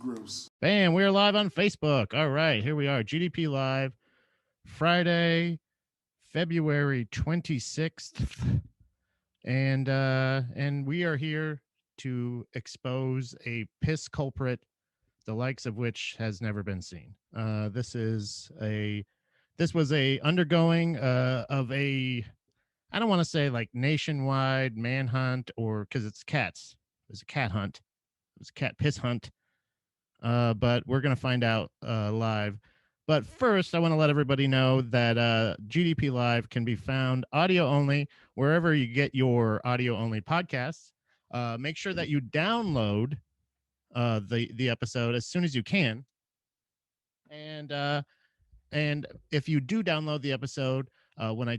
gross. Bam, we're live on Facebook. All right, here we are. GDP Live, Friday, February 26th. And we are here to expose a piss culprit, the likes of which has never been seen. This was a undergoing of a, I don't want to say like nationwide manhunt, or because it's cats. It was a cat hunt. It was a cat piss hunt. But we're going to find out live. But first, I want to let everybody know that GDP Live can be found audio only wherever you get your audio only podcasts. Make sure that you download the episode as soon as you can. And if you do download the episode, when I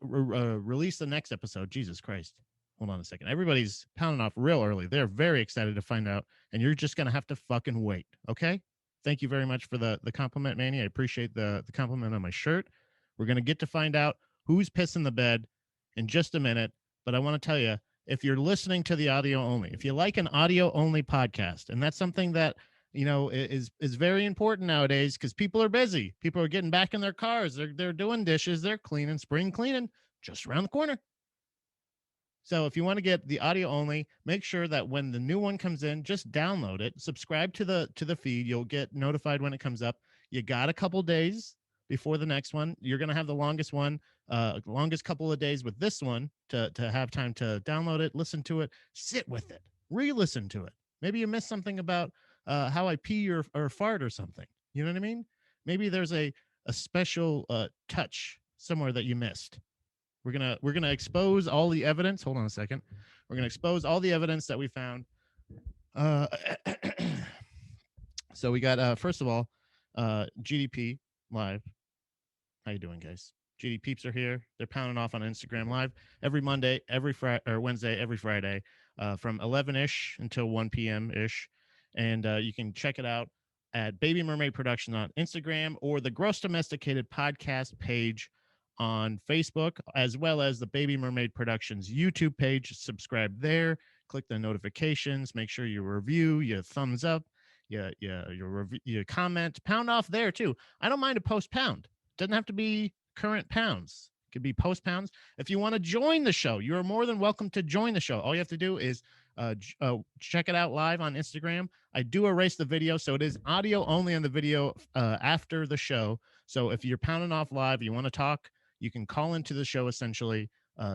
release the next episode, Jesus Christ, hold on a second. Everybody's pounding off real early. They're very excited to find out, and you're just gonna have to fucking wait. Okay? Thank you very much for the compliment, Manny. I appreciate the compliment on my shirt. We're gonna get to find out who's pissing the bed in just a minute. But I want to tell you, if you're listening to the audio only, if you like an audio only podcast, and that's something that is very important nowadays because people are busy. People are getting back in their cars. They're doing dishes. They're cleaning. Spring cleaning just around the corner. So if you want to get the audio only, make sure that when the new one comes in, just download it. Subscribe to the feed. You'll get notified when it comes up. You got a couple days before the next one. You're gonna have the longest one, longest couple of days with this one to have time to download it, listen to it, sit with it, re-listen to it. Maybe you missed something about how I pee or fart or something. You know what I mean? Maybe there's a special touch somewhere that you missed. We're gonna expose all the evidence. Hold on a second. We're gonna expose all the evidence that we found. Uh, so we got first of all, GDP Live. How you doing, guys? GD peeps are here. They're pounding off on Instagram Live every Monday, every Friday, or Wednesday, every Friday, from 11-ish until 1 p.m. ish. And you can check it out at Baby Mermaid Production on Instagram, or the Gross Domesticated podcast page on Facebook, as well as the Baby Mermaid Productions YouTube page. Subscribe there, click the notifications, make sure you review, you thumbs up, you comment, pound off there too. I don't mind a post pound. Doesn't have to be current pounds. It could be post pounds. If you want to join the show, you are more than welcome to join the show. All you have to do is check it out live on Instagram. I do erase the video, so it is audio only on the video after the show. So if you're pounding off live, you want to talk, you can call into the show essentially.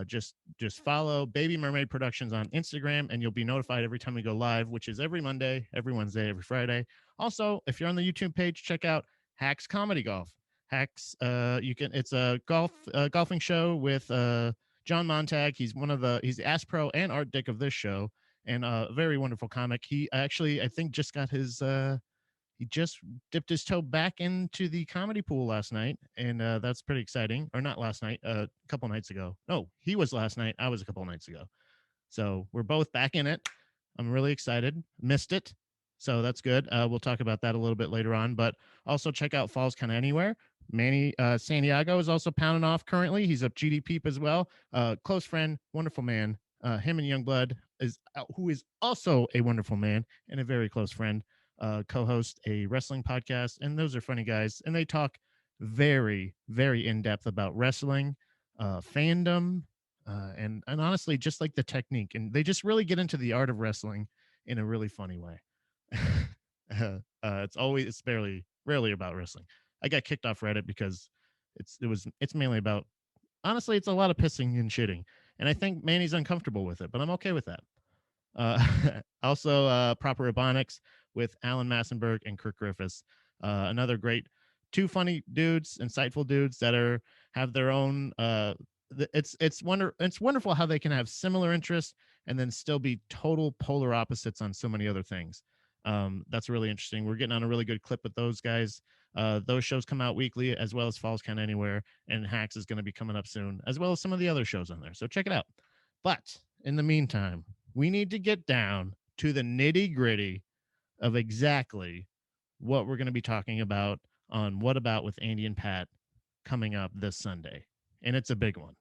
Just follow Baby Mermaid Productions on Instagram, and you'll be notified every time we go live, which is every Monday, every Wednesday, every Friday. Also, if you're on the YouTube page, check out Hacks Comedy Golf. Hacks, it's a golfing show with John Montag. He's he's the Ask Pro and Art Dick of this show, and a very wonderful comic. He actually, I think, just got his he just dipped his toe back into the comedy pool last night, and that's pretty exciting. Or not last night, a couple nights ago. No, he was last night. I was a couple nights ago. So we're both back in it. I'm really excited. Missed it. So that's good. We'll talk about that a little bit later on. But also check out Falls Kind of Anywhere. Manny Santiago is also pounding off currently. He's up GD Peep as well. Close friend, wonderful man. Him and Youngblood who is also a wonderful man and a very close friend. Co-host a wrestling podcast, and those are funny guys, and they talk very, very in depth about wrestling, fandom, and honestly, just like the technique, and they just really get into the art of wrestling in a really funny way. It's rarely about wrestling. I got kicked off Reddit because it's mainly about, honestly, it's a lot of pissing and shitting, and I think Manny's uncomfortable with it, but I'm okay with that. Also, Proper Ebonics with Alan Massenberg and Kirk Griffiths. Another great, two funny dudes, insightful dudes that have their own. It's wonderful how they can have similar interests and then still be total polar opposites on so many other things. That's really interesting. We're getting on a really good clip with those guys. Those shows come out weekly, as well as Falls Kind of Anywhere, and Hacks is going to be coming up soon, as well as some of the other shows on there. So check it out. But in the meantime, we need to get down to the nitty gritty of exactly what we're going to be talking about on What About with Andy and Pat coming up this Sunday. And it's a big one.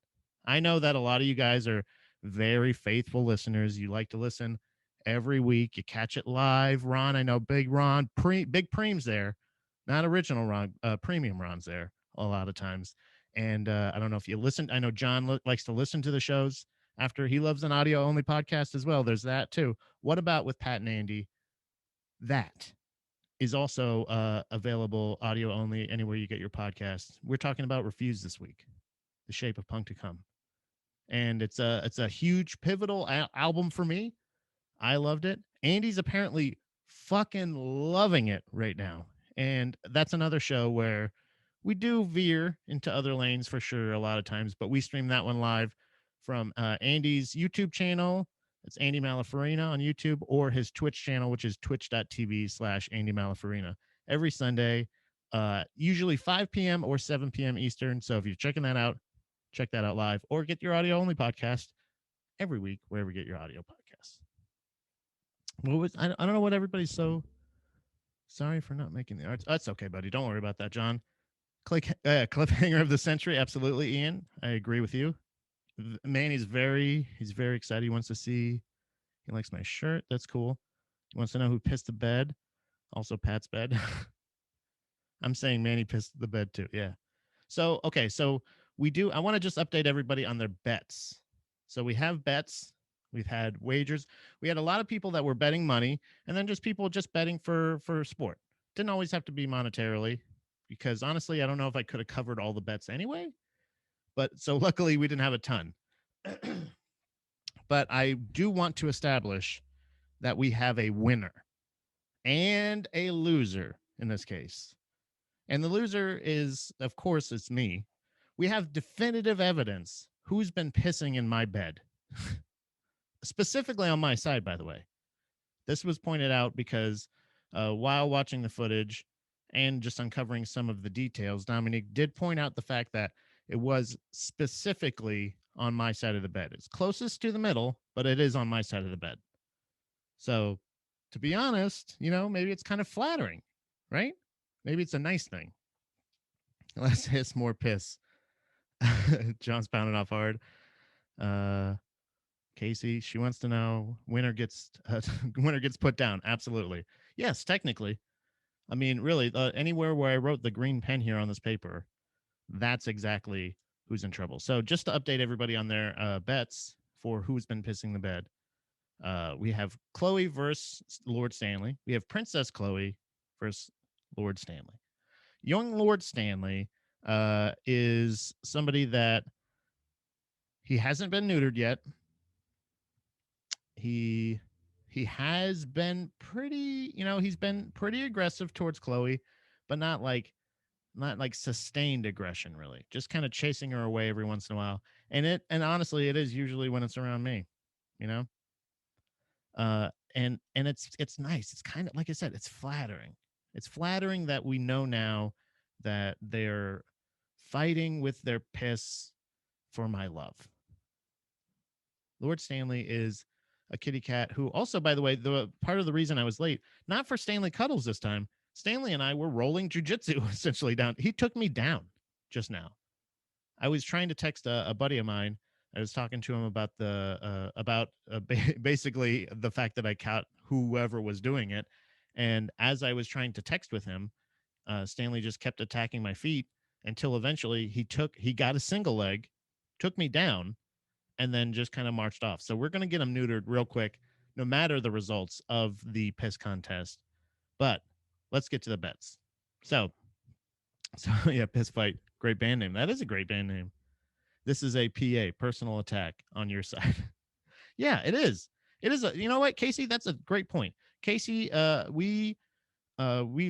I know that a lot of you guys are very faithful listeners. You like to listen every week. You catch it live. Ron, I know Big Ron, Big Preem's there, not original Ron, premium Ron's there a lot of times. And I don't know if you listen. I know John likes to listen to the shows after he loves an audio only podcast as well. There's that too. What about with Pat and Andy? That is also available audio only anywhere you get your podcasts. We're talking about Refuse this week, The Shape of Punk to Come, and it's a huge pivotal album for me. I loved it. Andy's apparently fucking loving it right now. And that's another show where we do veer into other lanes for sure a lot of times, but we stream that one live from Andy's YouTube channel. It's Andy Malafarina on YouTube, or his Twitch channel, which is twitch.tv/Andy Malafarina. Every Sunday, usually 5 p.m. or 7 p.m. Eastern. So if you're checking that out, check that out live, or get your audio only podcast every week wherever you get your audio podcasts. What was I don't know what everybody's so sorry for not making the arts. That's okay, buddy. Don't worry about that, John. Cliffhanger of the century, absolutely, Ian. I agree with you. Man, he's very excited. He wants to see. He likes my shirt. That's cool. He wants to know who pissed the bed. Also, Pat's bed. I'm saying Manny pissed the bed too. Yeah. So okay, so we do. I want to just update everybody on their bets. So we have bets. We've had wagers. We had a lot of people that were betting money, and then just people just betting for sport. Didn't always have to be monetarily, because honestly, I don't know if I could have covered all the bets anyway. But so luckily, we didn't have a ton. But I do want to establish that we have a winner and a loser in this case. And the loser is, of course, it's me. We have definitive evidence who's been pissing in my bed. Specifically on my side, by the way. This was pointed out because while watching the footage and just uncovering some of the details, Dominique did point out the fact that it was specifically on my side of the bed. It's closest to the middle, but it is on my side of the bed. So, to be honest, maybe it's kind of flattering, right? Maybe it's a nice thing. Less hiss, more piss. John's pounding off hard. Casey, she wants to know winner gets winner gets put down. Absolutely, yes. Technically, I mean, really, anywhere where I wrote the green pen here on this paper, that's exactly who's in trouble. So just to update everybody on their bets for who's been pissing the bed, we have Chloe versus Lord Stanley. We have Princess Chloe versus Lord Stanley. Young Lord Stanley is somebody that he hasn't been neutered yet. He has been pretty, he's been pretty aggressive towards Chloe, but not like sustained aggression, really. Just kind of chasing her away every once in a while. And honestly, it is usually when it's around me, you know? And it's nice. It's kind of like I said, it's flattering. It's flattering that we know now that they're fighting with their piss for my love. Lord Stanley is a kitty cat who also, by the way, the part of the reason I was late, not for Stanley Cuddles this time. Stanley and I were rolling jujitsu essentially down. He took me down just now. I was trying to text a buddy of mine. I was talking to him about basically the fact that I caught whoever was doing it, and as I was trying to text with him, Stanley just kept attacking my feet until eventually he got a single leg, took me down, and then just kind of marched off. So we're gonna get him neutered real quick, no matter the results of the piss contest. But let's get to the bets. So yeah, piss fight, great band name. That is a great band name. This is a PA, personal attack on your side. Yeah, it is. It is you know what, Casey? That's a great point. Casey, we've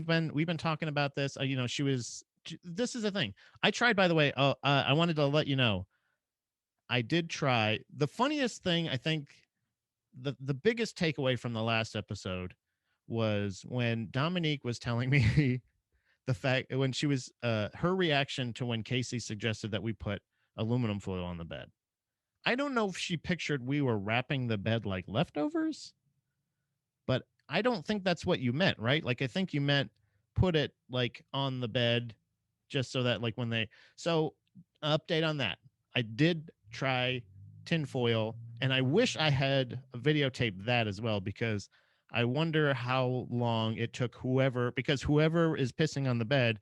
been talking about this. She was. This is the thing. I tried, by the way. I wanted to let you know. I did try. The funniest thing, I think, the biggest takeaway from the last episode was when Dominique was telling me the fact when she was her reaction to when Casey suggested that we put aluminum foil on the bed. I don't know if she pictured we were wrapping the bed like leftovers, but I don't think that's what you meant, right? Like I think you meant put it like on the bed just so that like when they so update on that. I did try tinfoil, and I wish I had videotaped that as well, because I wonder how long it took because whoever is pissing on the bed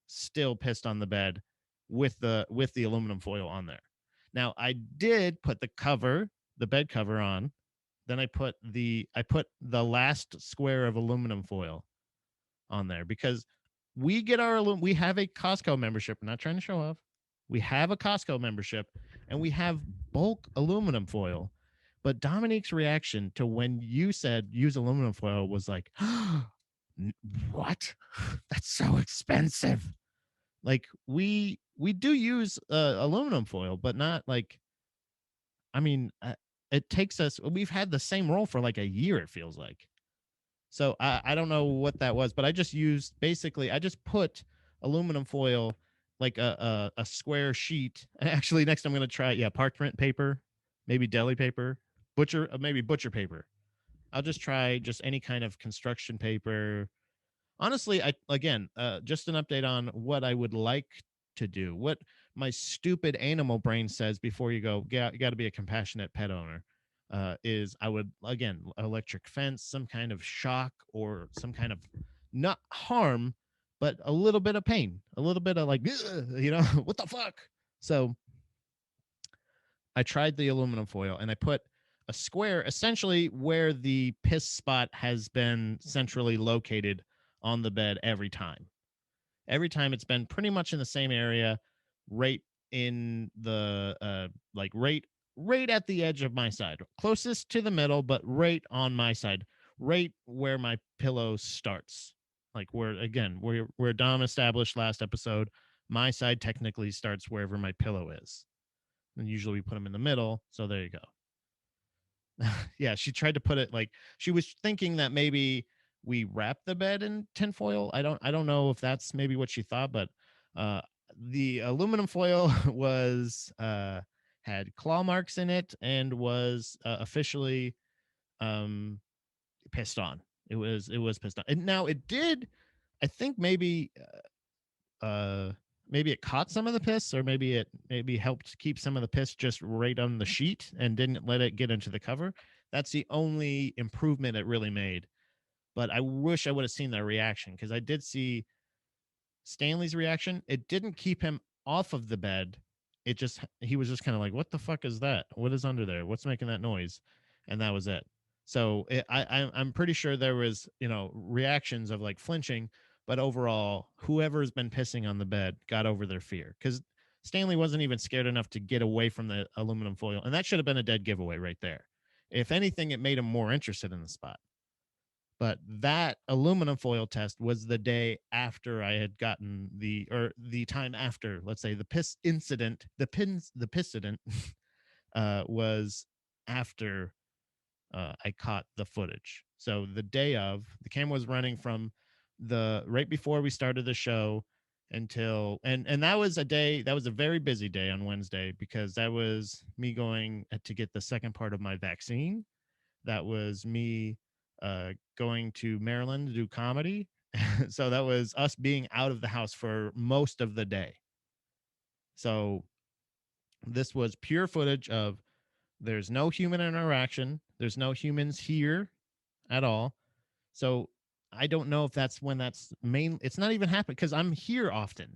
still pissed on the bed with the aluminum foil on there. Now I did put the bed cover on. Then I put the last square of aluminum foil on there, because we have a Costco membership. I'm not trying to show off. We have a Costco membership, and we have bulk aluminum foil. But Dominique's reaction to when you said use aluminum foil was like, "What? That's so expensive." Like we do use aluminum foil, but not like, I mean, it takes us. We've had the same roll for like a year. It feels like. So I don't know what that was, but I just used basically I just put aluminum foil, like a square sheet. Actually, next I'm gonna try parchment paper, maybe deli paper, maybe butcher paper. I'll just try just any kind of construction paper. Honestly, I again just an update on what I would like to do. What my stupid animal brain says before you go, yeah, you got to be a compassionate pet owner. Is I would again electric fence, some kind of shock, or some kind of not harm, but a little bit of pain, a little bit of like, what the fuck. So I tried the aluminum foil, and I put a square essentially where the piss spot has been centrally located on the bed every time. Every time it's been pretty much in the same area, right in the right at the edge of my side, closest to the middle, but right on my side, right where my pillow starts. Like where Dom established last episode, my side technically starts wherever my pillow is. And usually we put them in the middle. So there you go. Yeah, she tried to put it like she was thinking that maybe we wrap the bed in tinfoil. I don't know if that's maybe what she thought, but uh the aluminum foil was had claw marks in it and was officially um pissed on. It was pissed on. And now it did, I think uh maybe it caught some of the piss, or maybe it maybe helped keep some of the piss just right on the sheet and didn't let it get into the cover. That's the only improvement it really made. But I wish I would have seen that reaction, because I did see Stanley's reaction. It didn't keep him off of the bed. He was just kind of like, what the fuck is that? What is under there? What's making that noise? And that was it. So I'm pretty sure there was, reactions of like flinching, but overall, whoever's been pissing on the bed got over their fear, because Stanley wasn't even scared enough to get away from the aluminum foil, and that should have been a dead giveaway right there. If anything, it made him more interested in the spot. But that aluminum foil test was the day after I had gotten the time after, let's say, the piss incident, the piss incident was after I caught the footage. So the day of, the camera was running from the right before we started the show until, and that was a very busy day on Wednesday, because that was me going to get the second part of my vaccine. That was me going to Maryland to do comedy. So that was us being out of the house for most of the day. So this was pure footage of, there's no human interaction, there's no humans here at all. So I don't know if that's when that's main. It's not even happening, because I'm here often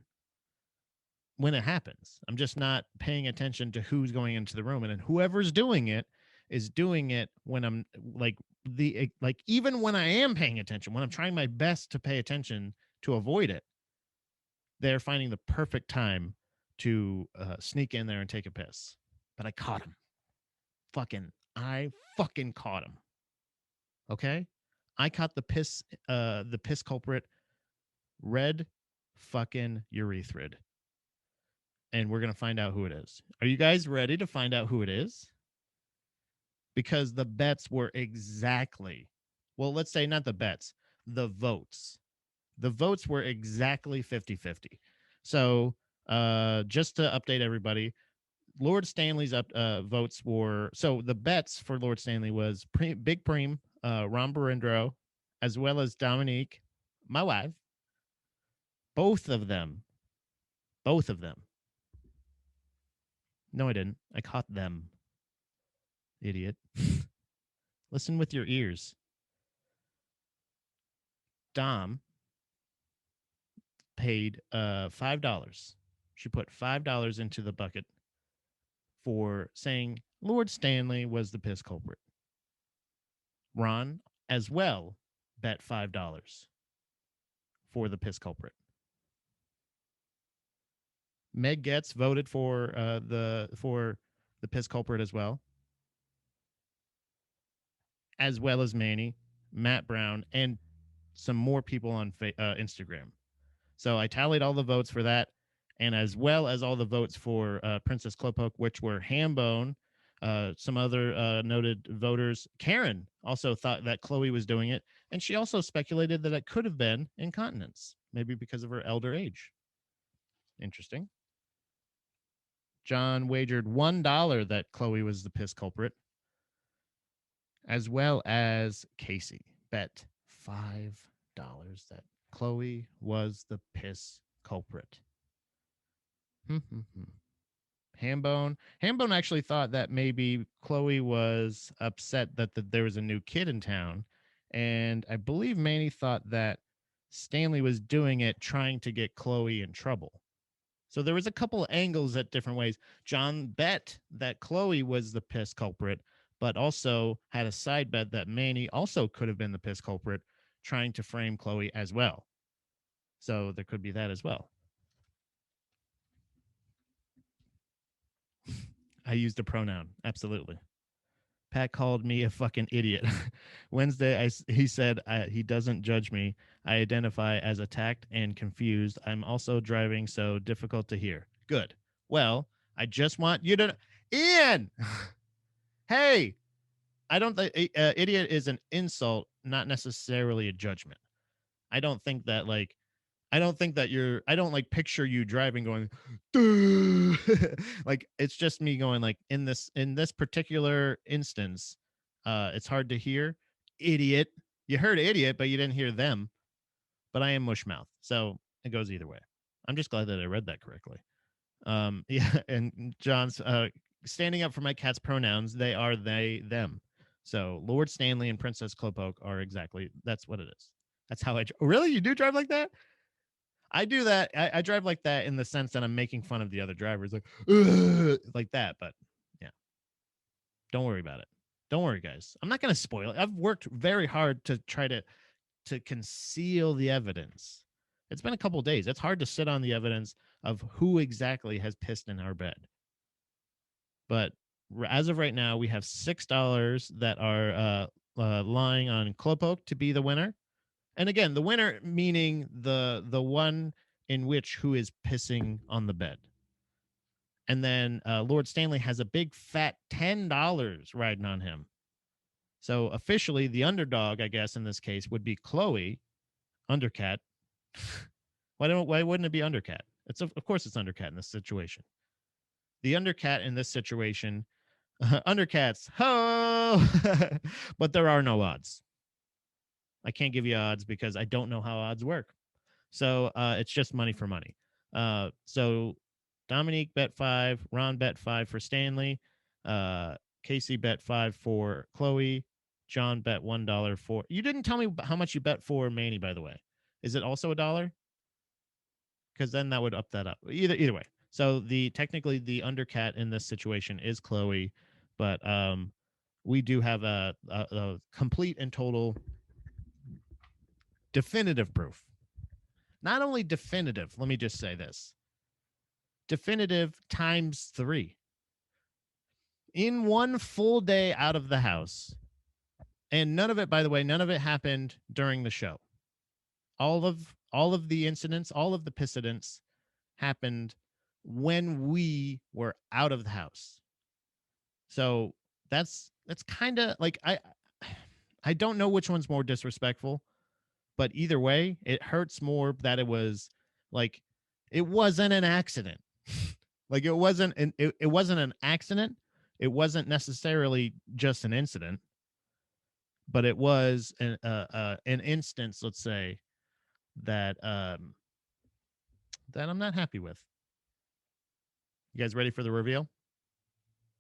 when it happens. I'm just not paying attention to who's going into the room, and then whoever's doing it is doing it when I'm like even when I am paying attention, when I'm trying my best to pay attention to avoid it, they're finding the perfect time to sneak in there and take a piss. But I caught him. I fucking caught him. Okay, I caught the piss culprit, red fucking urethrid, and we're gonna find out who it is. Are you guys ready to find out who it is? Because the bets were exactly, well, let's say not the bets, the votes. The votes were exactly 50-50. So just to update everybody, Lord Stanley's votes were, so the bets for Lord Stanley was Big Preem, Ron Barindro, as well as Dominique, my wife. Both of them. Both of them. No, I didn't. I caught them. idiot. Listen with your ears. Dom paid $5. She put $5 into the bucket for saying Lord Stanley was the piss culprit. Ron, as well, bet $5 for the piss culprit. Meg Getz voted for the piss culprit as well as Manny, Matt Brown, and some more people on Instagram. So I tallied all the votes for that, and as well as all the votes for Princess Clopoke, which were Hambone, some other noted voters. Karen also thought that Chloe was doing it, and she also speculated that it could have been incontinence, maybe because of her elder age. Interesting. John wagered $1 that Chloe was the piss culprit, as well as Casey bet $5 that Chloe was the piss culprit. Hambone actually thought that maybe Chloe was upset that there was a new kid in town, and I believe Manny thought that Stanley was doing it trying to get Chloe in trouble. So there was a couple of angles at different ways. John bet that Chloe was the piss culprit, but also had a side bet that Manny also could have been the piss culprit, trying to frame Chloe as well. So there could be that as well. I used a pronoun. Absolutely. Pat called me a fucking idiot. Wednesday, he said he doesn't judge me. I identify as attacked and confused. I'm also driving, so difficult to hear. Good. Well, I just want you to. Ian! Hey! I don't think idiot is an insult, not necessarily a judgment. I don't think that, like, I don't think that I don't like picture you driving going, like, it's just me going, like, in this particular instance, it's hard to hear. Idiot. You heard idiot, but you didn't hear them. But I am mushmouth. So it goes either way. I'm just glad that I read that correctly. Yeah. And John's standing up for my cat's pronouns. They are they, them. So Lord Stanley and Princess Clopoke are exactly, that's what it is. That's how really? You do drive like that? I do that. I drive like that in the sense that I'm making fun of the other drivers, like that. But yeah, don't worry about it. Don't worry, guys. I'm not going to spoil it. I've worked very hard to try to conceal the evidence. It's been a couple of days. It's hard to sit on the evidence of who exactly has pissed in our bed. But as of right now, we have $6 that are lying on Clopoke to be the winner. And again, the winner meaning the one in which who is pissing on the bed. And then Lord Stanley has a big fat $10 riding on him. So officially, the underdog, I guess, in this case, would be Chloe, Undercat. Why wouldn't it be Undercat? It's of course it's Undercat in this situation. The Undercat in this situation, Undercats, ho! But there are no odds. I can't give you odds because I don't know how odds work. So it's just money for money. So Dominique bet 5, Ron bet 5 for Stanley, Casey bet 5 for Chloe, John bet $1 for. You didn't tell me how much you bet for Manny, by the way. Is it also $1? Because then that would up that up. Either way. So technically the undercat in this situation is Chloe, but we do have a complete and total definitive proof. Not only definitive, let me just say this. Definitive times 3. In one full day out of the house. And none of it, by the way, none of it happened during the show. All of the incidents, all of the pissidents happened when we were out of the house. So that's kind of like I don't know which one's more disrespectful, but either way, it hurts more that it was like it wasn't an accident. Like it wasn't an accident. It wasn't necessarily just an incident, but it was an instance, let's say, that that I'm not happy with. You guys ready for the reveal?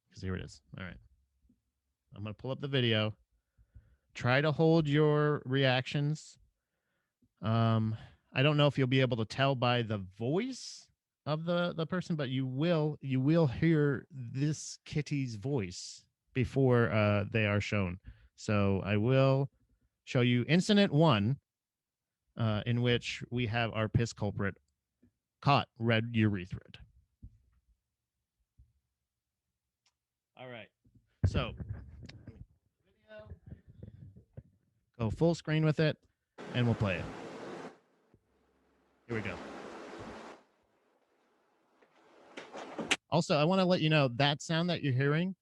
Because here it is. All right. I'm going to pull up the video. Try to hold your reactions. I don't know if you'll be able to tell by the voice of the person, but you will hear this kitty's voice before they are shown. So I will show you incident 1, in which we have our piss culprit caught red urethra. All right. So go full screen with it, and we'll play it. Here we go. Also, I want to let you know that sound that you're hearing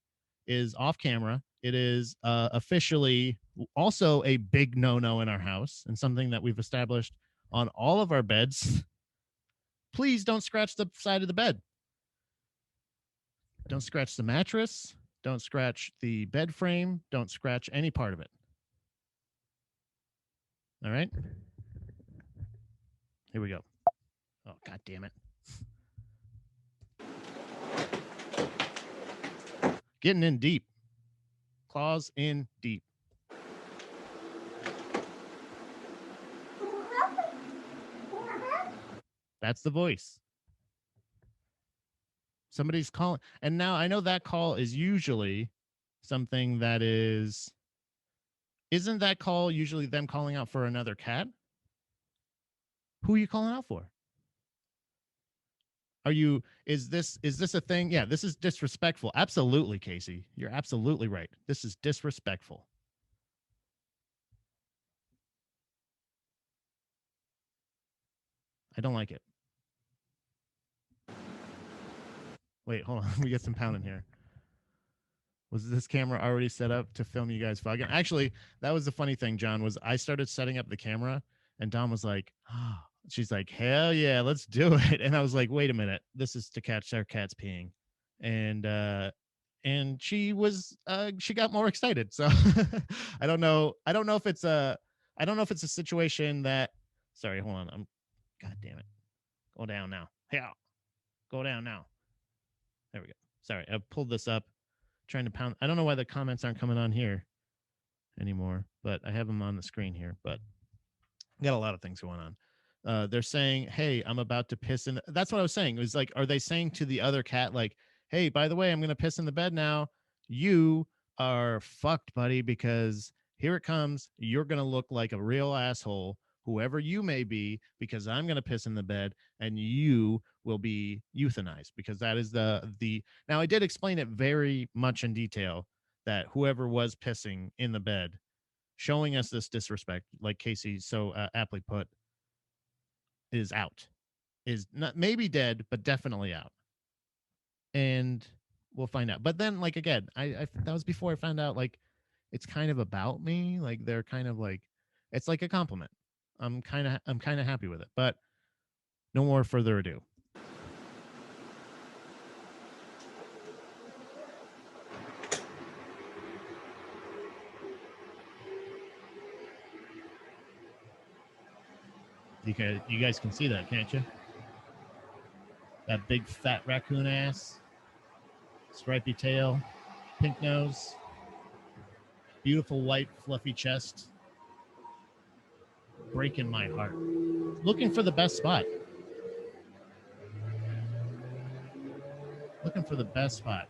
is off camera. It is officially also a big no-no in our house, and something that we've established on all of our beds. Please don't scratch the side of the bed. Don't scratch the mattress. Don't scratch the bed frame. Don't scratch any part of it. All right? Here we go. Oh, God damn it. Getting in deep. Claws in deep. That's the voice. Somebody's calling. And now I know that call is usually something that is. Isn't that call usually them calling out for another cat? Who are you calling out for? Is this a thing? Yeah, this is disrespectful. Absolutely, Casey. You're absolutely right. This is disrespectful. I don't like it. Wait, hold on. We get some pounding here. Was this camera already set up to film you guys fucking? Actually, that was the funny thing, John, was I started setting up the camera and Dom was like, oh, she's like, hell yeah, let's do it. And I was like, wait a minute. This is to catch our cats peeing. And she got more excited. So I don't know if it's a situation that, sorry, hold on. God damn it. Go down now. Yeah. Go down now. There we go. Sorry, I pulled this up. Trying to pound. I don't know why the comments aren't coming on here anymore, but I have them on the screen here. But got a lot of things going on. They're saying, "Hey, I'm about to piss in." That's what I was saying. It was like, are they saying to the other cat, like, "Hey, by the way, I'm gonna piss in the bed now. You are fucked, buddy, because here it comes. You're gonna look like a real asshole, whoever you may be, because I'm gonna piss in the bed, and you will be euthanized because that is the." Now, I did explain it very much in detail that whoever was pissing in the bed, showing us this disrespect, like Casey so aptly put, is out, is not maybe dead, but definitely out. And we'll find out. But then, like, again, I that was before I found out, like, it's kind of about me. Like, they're kind of like, it's like a compliment. I'm kind of happy with it. But no more further ado. You guys can see that, can't you? That big fat raccoon ass, stripy tail, pink nose, beautiful white fluffy chest, breaking my heart. Looking for the best spot. Looking for the best spot.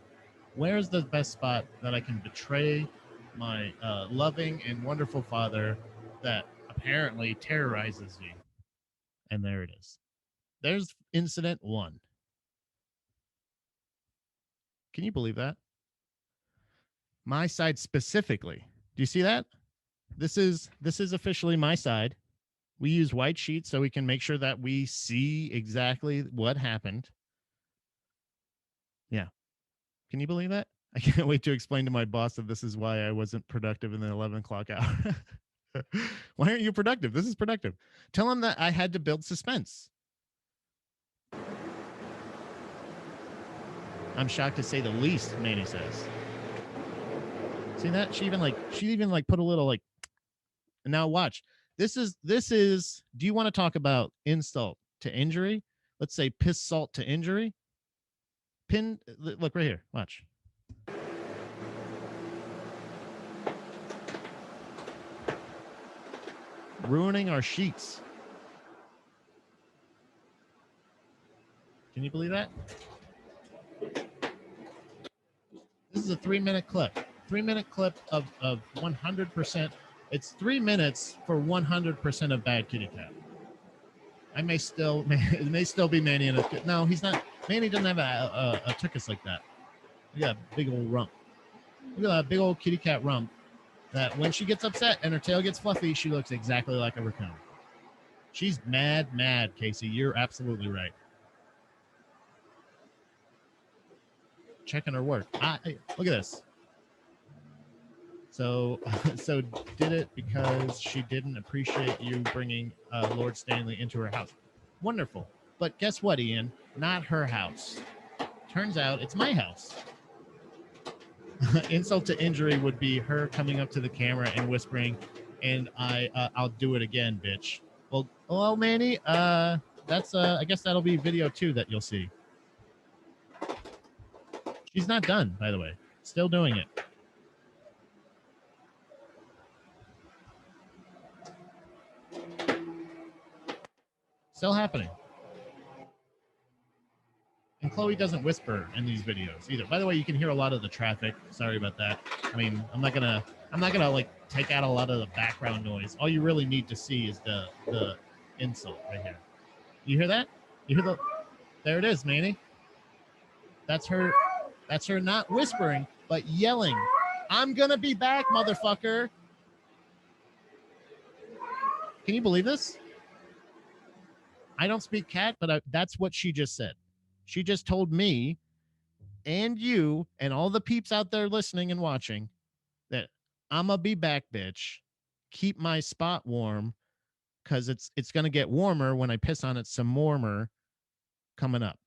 Where's the best spot that I can betray my loving and wonderful father that apparently terrorizes me? And there it is. There's incident 1. Can you believe that? My side specifically. Do you see that? This is officially my side. We use white sheets so we can make sure that we see exactly what happened. Yeah. Can you believe that? I can't wait to explain to my boss that this is why I wasn't productive in the 11 o'clock hour. Why aren't you productive? This is productive. Tell him that I had to build suspense. I'm shocked to say the least, Manny says. See that? She even put a little like, and now watch. This is do you want to talk about insult to injury? Let's say piss salt to injury. Look right here. Watch. ruining our sheets. Can you believe that? This is a 3-minute clip. 3-minute clip of 100%. It's 3 minutes for 100% of bad kitty cat. It may still be Manny in a. No, he's not. Manny doesn't have a tuchus like that. Look at that big old rump. Look at that big old kitty cat rump. That when she gets upset and her tail gets fluffy, she looks exactly like a raccoon. She's mad, Casey. You're absolutely right. Checking her work. Look at this. So did it because she didn't appreciate you bringing Lord Stanley into her house. Wonderful. But guess what, Ian? Not her house. Turns out it's my house. Insult to injury would be her coming up to the camera and whispering, and I'll do it again, bitch. Well, Manny, that's I guess that'll be video 2 that you'll see. She's not done, by the way. Still doing it. Still happening. And Chloe doesn't whisper in these videos either. By the way, you can hear a lot of the traffic. Sorry about that. I mean, I'm not gonna like take out a lot of the background noise. All you really need to see is the insult right here. You hear that? You hear the? There it is, Manny. That's her. That's her not whispering, but yelling. I'm gonna be back, motherfucker. Can you believe this? I don't speak cat, but that's what she just said. She just told me and you and all the peeps out there listening and watching that I'm gonna be back, bitch. Keep my spot warm because it's gonna get warmer when I piss on it some warmer coming up.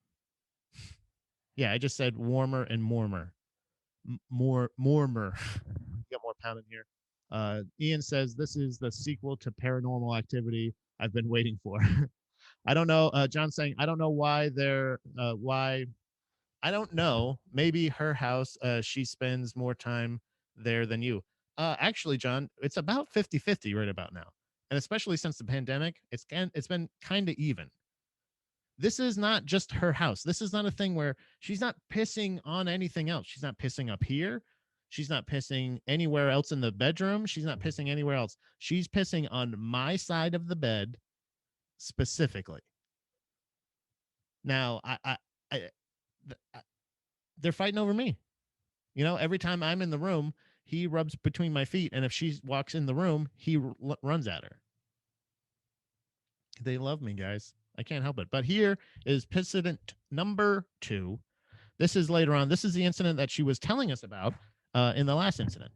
Yeah, I just said warmer and warmer. Mormer. Got more pound in here. Ian says this is the sequel to Paranormal Activity I've been waiting for. I don't know. John saying I don't know why they're why. I don't know. Maybe her house. She spends more time there than you. Actually, John, it's about 50-50 right about now, and especially since the pandemic, it's been kind of even. This is not just her house. This is not a thing where she's not pissing on anything else. She's not pissing up here. She's not pissing anywhere else in the bedroom. She's not pissing anywhere else. She's pissing on my side of the bed specifically. Now, I they're fighting over me. You know, every time I'm in the room, he rubs between my feet, and if she walks in the room, he runs at her. They love me, guys. I can't help it. But here is incident number 2. This is later on. This is the incident that she was telling us about in the last incident.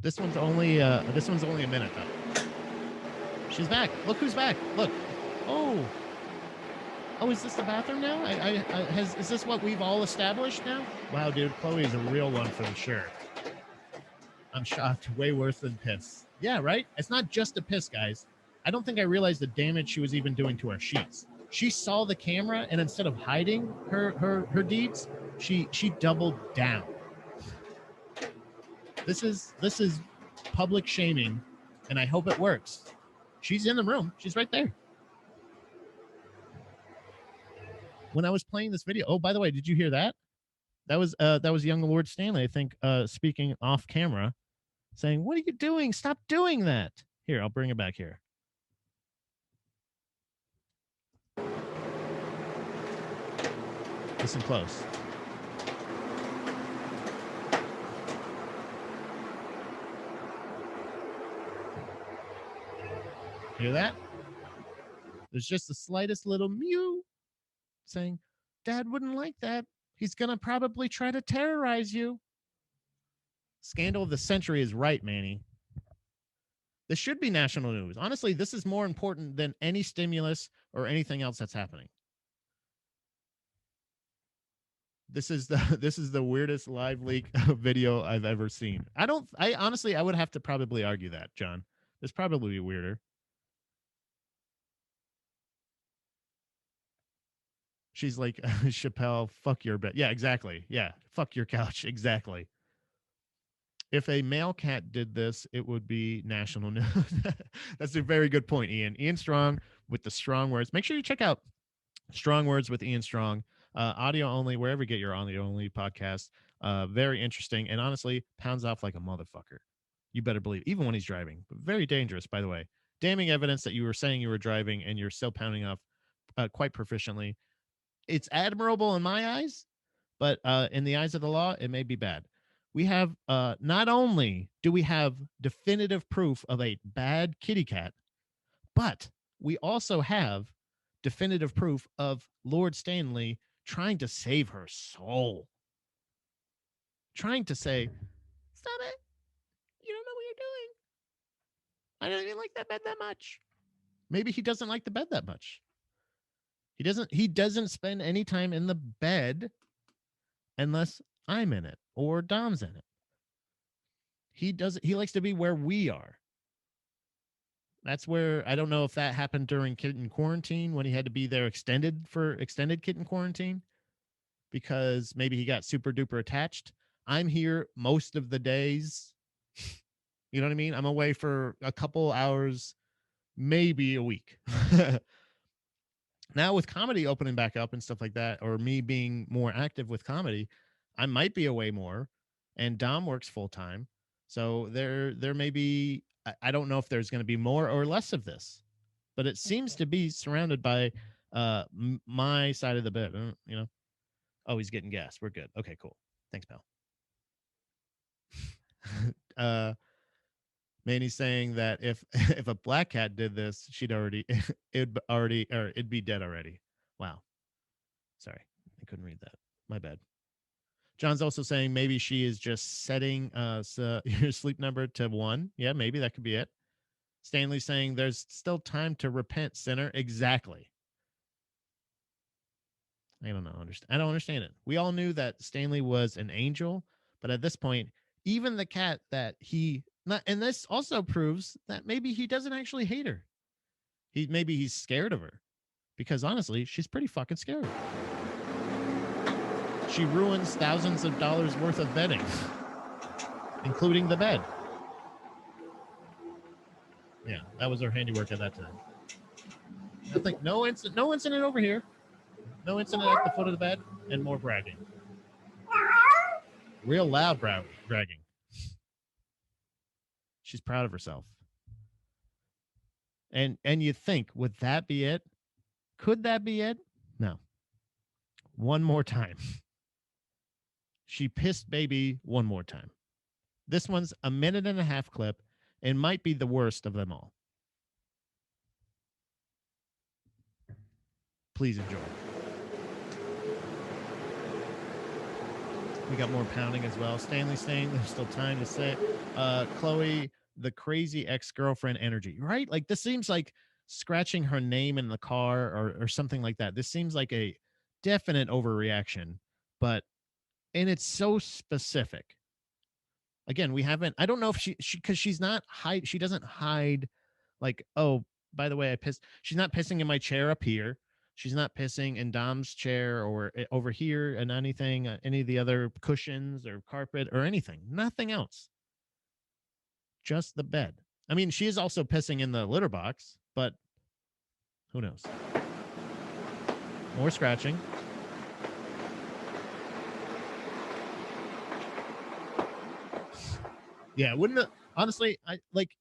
This one's only a minute though. She's back. Look who's back. Look. Oh, is this the bathroom now? Is this what we've all established now? Wow, dude, Chloe is a real one for sure. I'm shocked. Way worse than piss. Yeah, right? It's not just a piss, guys. I don't think I realized the damage she was even doing to our sheets. She saw the camera, and instead of hiding her deeds, she doubled down. This is public shaming, and I hope it works. She's in the room. She's right there. When I was playing this video, oh, by the way, did you hear that? That was young Lord Stanley, I think, speaking off camera, saying, "What are you doing? Stop doing that." Here, I'll bring it back here. Listen close. Hear that? There's just the slightest little mew saying, "Dad wouldn't like that. He's going to probably try to terrorize you." Scandal of the century is right, Manny. This should be national news. Honestly, this is more important than any stimulus or anything else that's happening. This is the weirdest live leak video I've ever seen. I honestly would have to probably argue that, John. This probably be weirder. She's like, Chappelle, fuck your bed. Yeah, exactly. Yeah, fuck your couch. Exactly. If a male cat did this, it would be national news. That's a very good point, Ian. Ian Strong with the strong words. Make sure you check out Strong Words with Ian Strong, audio only, wherever you get your audio only podcast. Very interesting. And honestly, pounds off like a motherfucker. You better believe, even when he's driving. Very dangerous, by the way. Damning evidence that you were saying you were driving and you're still pounding off quite proficiently. It's admirable in my eyes, but in the eyes of the law, it may be bad. We have not only do we have definitive proof of a bad kitty cat, but we also have definitive proof of Lord Stanley trying to save her soul. Trying to say, stop it. You don't know what you're doing. I don't even like that bed that much. Maybe he doesn't like the bed that much. He doesn't spend any time in the bed unless I'm in it or Dom's in it. He likes to be where we are. That's where I don't know if that happened during kitten quarantine when he had to be there extended kitten quarantine because maybe he got super duper attached. I'm here most of the days. You know what I mean? I'm away for a couple hours, maybe a week. Now with comedy opening back up and stuff like that, or me being more active with comedy, I might be away more. And Dom works full time, so there may be. I don't know if there's going to be more or less of this, but it seems to be surrounded by my side of the bed. You know, oh, he's getting gas. We're good. Okay, cool. Thanks, pal. uh, Manny's saying that if if a black cat did this, she'd already it'd be dead already. Wow. Sorry, I couldn't read that. My bad. John's also saying maybe she is just setting your sleep number to 1. Yeah, maybe that could be it. Stanley's saying there's still time to repent, sinner. Exactly. I don't know. I don't understand it. We all knew that Stanley was an angel, but at this point, even the cat that he not, and this also proves that maybe he doesn't actually hate her. Maybe he's scared of her because honestly, she's pretty fucking scary. She ruins thousands of dollars worth of bedding, including the bed. Yeah, that was her handiwork at that time. Nothing, no incident over here. No incident at the foot of the bed, and more bragging. Real loud bragging. She's proud of herself. And you think, would that be it? Could that be it? No. One more time. She pissed baby one more time. This one's a 1.5-minute clip and might be the worst of them all. Please enjoy. We got more pounding as well. Stanley saying there's still time to say Chloe, the crazy ex-girlfriend energy, right? Like this seems like scratching her name in the car or something like that. This seems like a definite overreaction, and it's so specific. Again, we haven't, I don't know if she because she's not hide, she doesn't hide like, oh, by the way, I pissed. She's not pissing in my chair up here. She's not pissing in Dom's chair or over here and anything, any of the other cushions or carpet or anything. Nothing else. Just the bed. I mean, she is also pissing in the litter box, but who knows? More scratching. Yeah, wouldn't it, honestly, I like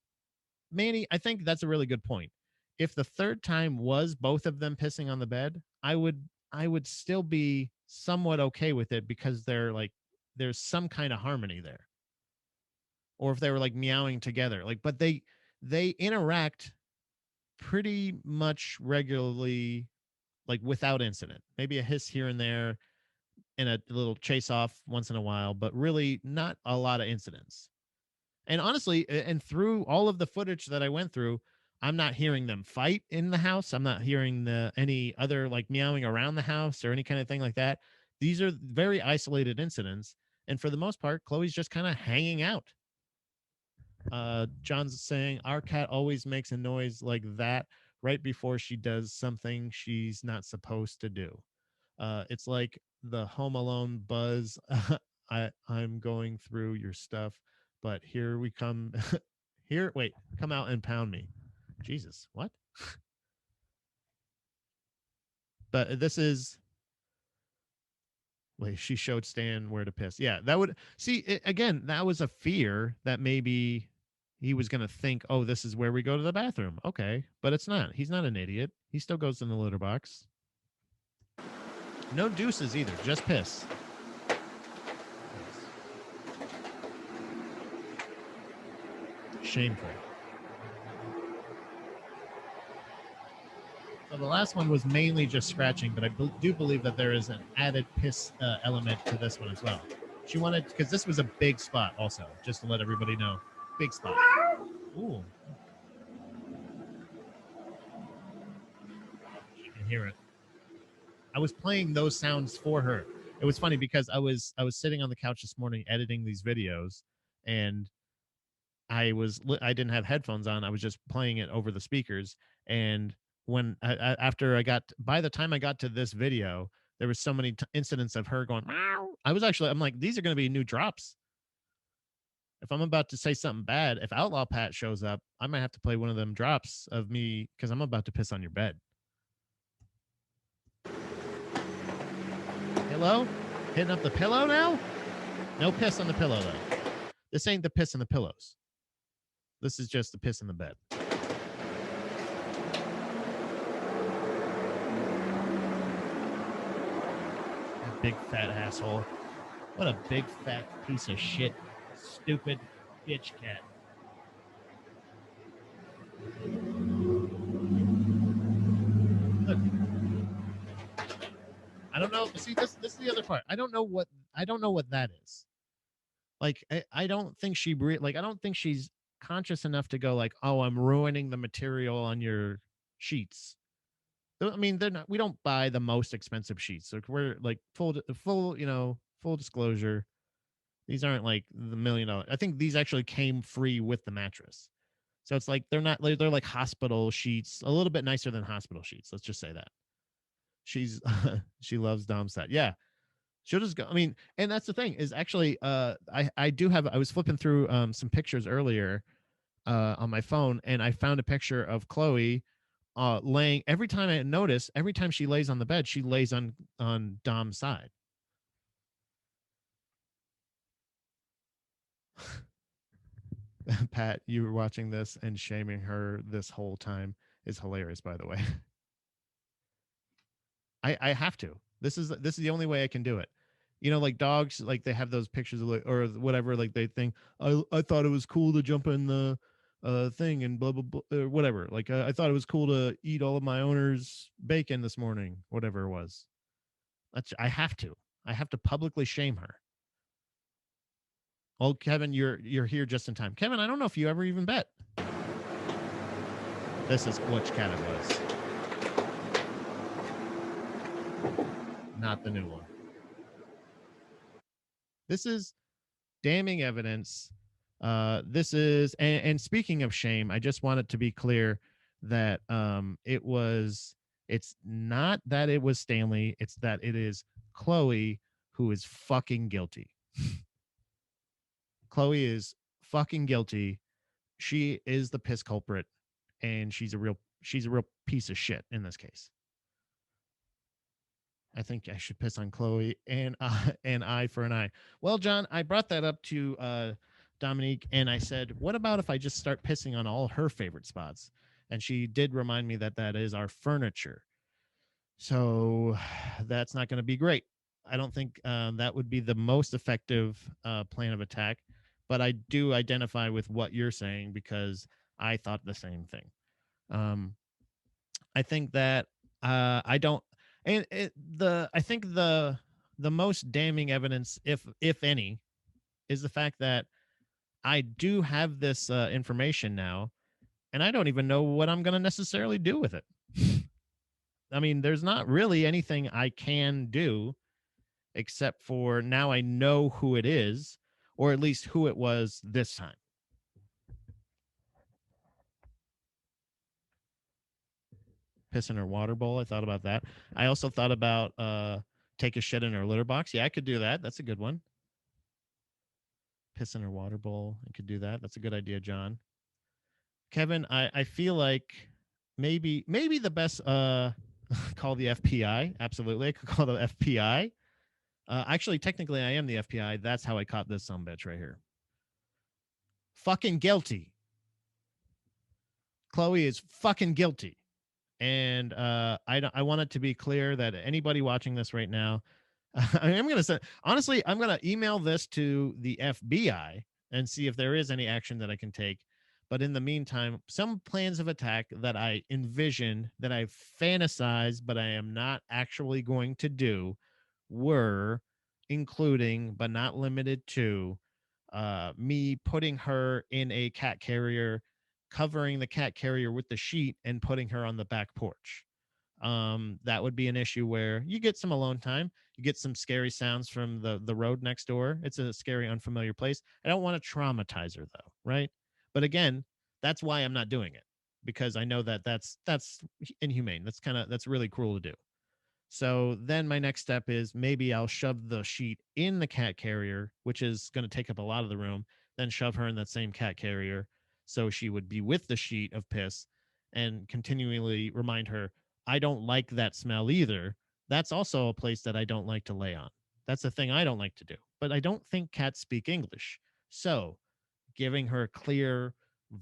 Manny, I think that's a really good point. If the third time was both of them pissing on the bed, I would still be somewhat okay with it because there's some kind of harmony there. Or if they were like meowing together. Like but they interact pretty much regularly like without incident. Maybe a hiss here and there and a little chase off once in a while, but really not a lot of incidents. And honestly, and through all of the footage that I went through, I'm not hearing them fight in the house. I'm not hearing any other like meowing around the house or any kind of thing like that. These are very isolated incidents. And for the most part, Chloe's just kind of hanging out. John's saying our cat always makes a noise like that right before she does something she's not supposed to do. It's like the Home Alone buzz. I'm going through your stuff. But here we come. Here, wait, come out and pound me. Jesus, what? But this is wait, she showed Stan where to piss. Yeah, that would see again. That was a fear that maybe he was going to think, oh, this is where we go to the bathroom. Okay, but it's not. He's not an idiot. He still goes in the litter box. No deuces either. Just piss. Shameful. So the last one was mainly just scratching, but I do believe that there is an added piss element to this one as well. She wanted, because this was a big spot also, just to let everybody know. Big spot. Ooh. You can hear it. I was playing those sounds for her. It was funny because I was sitting on the couch this morning editing these videos, and I didn't have headphones on. I was just playing it over the speakers. And when after I got by the time I got to this video, there was so many incidents of her going. Meow. I'm like, these are going to be new drops. If I'm about to say something bad, if Outlaw Pat shows up, I might have to play one of them drops of me because I'm about to piss on your bed. Hello, hitting up the pillow now. No piss on the pillow though. This ain't the piss in the pillows. This is just the piss in the bed. Big fat asshole. What a big fat piece of shit. Stupid bitch cat. Look. I don't know. See, this is the other part. I don't know what that is. Like, I don't think I don't think she's conscious enough to go like, oh, I'm ruining the material on your sheets. I mean, they're not. We don't buy the most expensive sheets. Like we're like full disclosure. These aren't like the $1 million. I think these actually came free with the mattress. So it's like they're not. They're like hospital sheets, a little bit nicer than hospital sheets. Let's just say that. She's she loves Domstat. Yeah, she'll just go. I mean, and that's the thing is actually, I do have. I was flipping through some pictures earlier on my phone, and I found a picture of Chloe laying. Every time I notice, every time she lays on the bed, she lays on Dom's side. Pat, you were watching this and shaming her this whole time is hilarious, by the way. I have to. This is the only way I can do it. You know, like dogs, like they have those pictures of like, or whatever, like they think I thought it was cool to jump in the thing and blah blah blah or whatever. Like I thought it was cool to eat all of my owner's bacon this morning, whatever it was. That's I have to. I have to publicly shame her. Oh, Kevin, you're here just in time. Kevin, I don't know if you ever even bet. This is which cat it was. Not the new one. This is damning evidence. This is, and speaking of shame, I just want it to be clear that it's not that it was Stanley, it's that it is Chloe who is fucking guilty. Chloe is fucking guilty. She is the piss culprit, and she's a real piece of shit in this case. I think I should piss on Chloe and an eye for an eye. Well, John, I brought that up to Dominique, and I said, "What about if I just start pissing on all her favorite spots?" And she did remind me that that is our furniture. So that's not going to be great. I don't think that would be the most effective plan of attack. But I do identify with what you're saying because I thought the same thing. I think that I don't, and I think the most damning evidence, if any, is the fact that I do have this information now, and I don't even know what I'm going to necessarily do with it. I mean, there's not really anything I can do except for now I know who it is, or at least who it was this time. Piss in her water bowl. I thought about that. I also thought about take a shit in her litter box. Yeah, I could do that. That's a good one. piss in her water bowl. I could do that. That's a good idea, John. Kevin, I feel like maybe the best call the FBI. Absolutely, I could call the FBI. Actually, technically, I am the FBI. That's how I caught this sumbitch right here. Fucking guilty. Chloe is fucking guilty. And I want it to be clear that anybody watching this right now, I'm going to say, honestly, I'm going to email this to the FBI and see if there is any action that I can take. But in the meantime, some plans of attack that I envision, that I fantasize, but I am not actually going to do, were including, but not limited to, me putting her in a cat carrier, covering the cat carrier with the sheet, and putting her on the back porch. That would be an issue where you get some alone time, you get some scary sounds from the road next door. It's a scary, unfamiliar place. I don't want to traumatize her though, right? But again, that's why I'm not doing it, because I know that that's inhumane. That's really cruel to do. So then my next step is maybe I'll shove the sheet in the cat carrier, which is going to take up a lot of the room, then shove her in that same cat carrier so she would be with the sheet of piss, and continually remind her, I don't like that smell either. That's also a place that I don't like to lay on. That's a thing I don't like to do. But I don't think cats speak English. So giving her a clear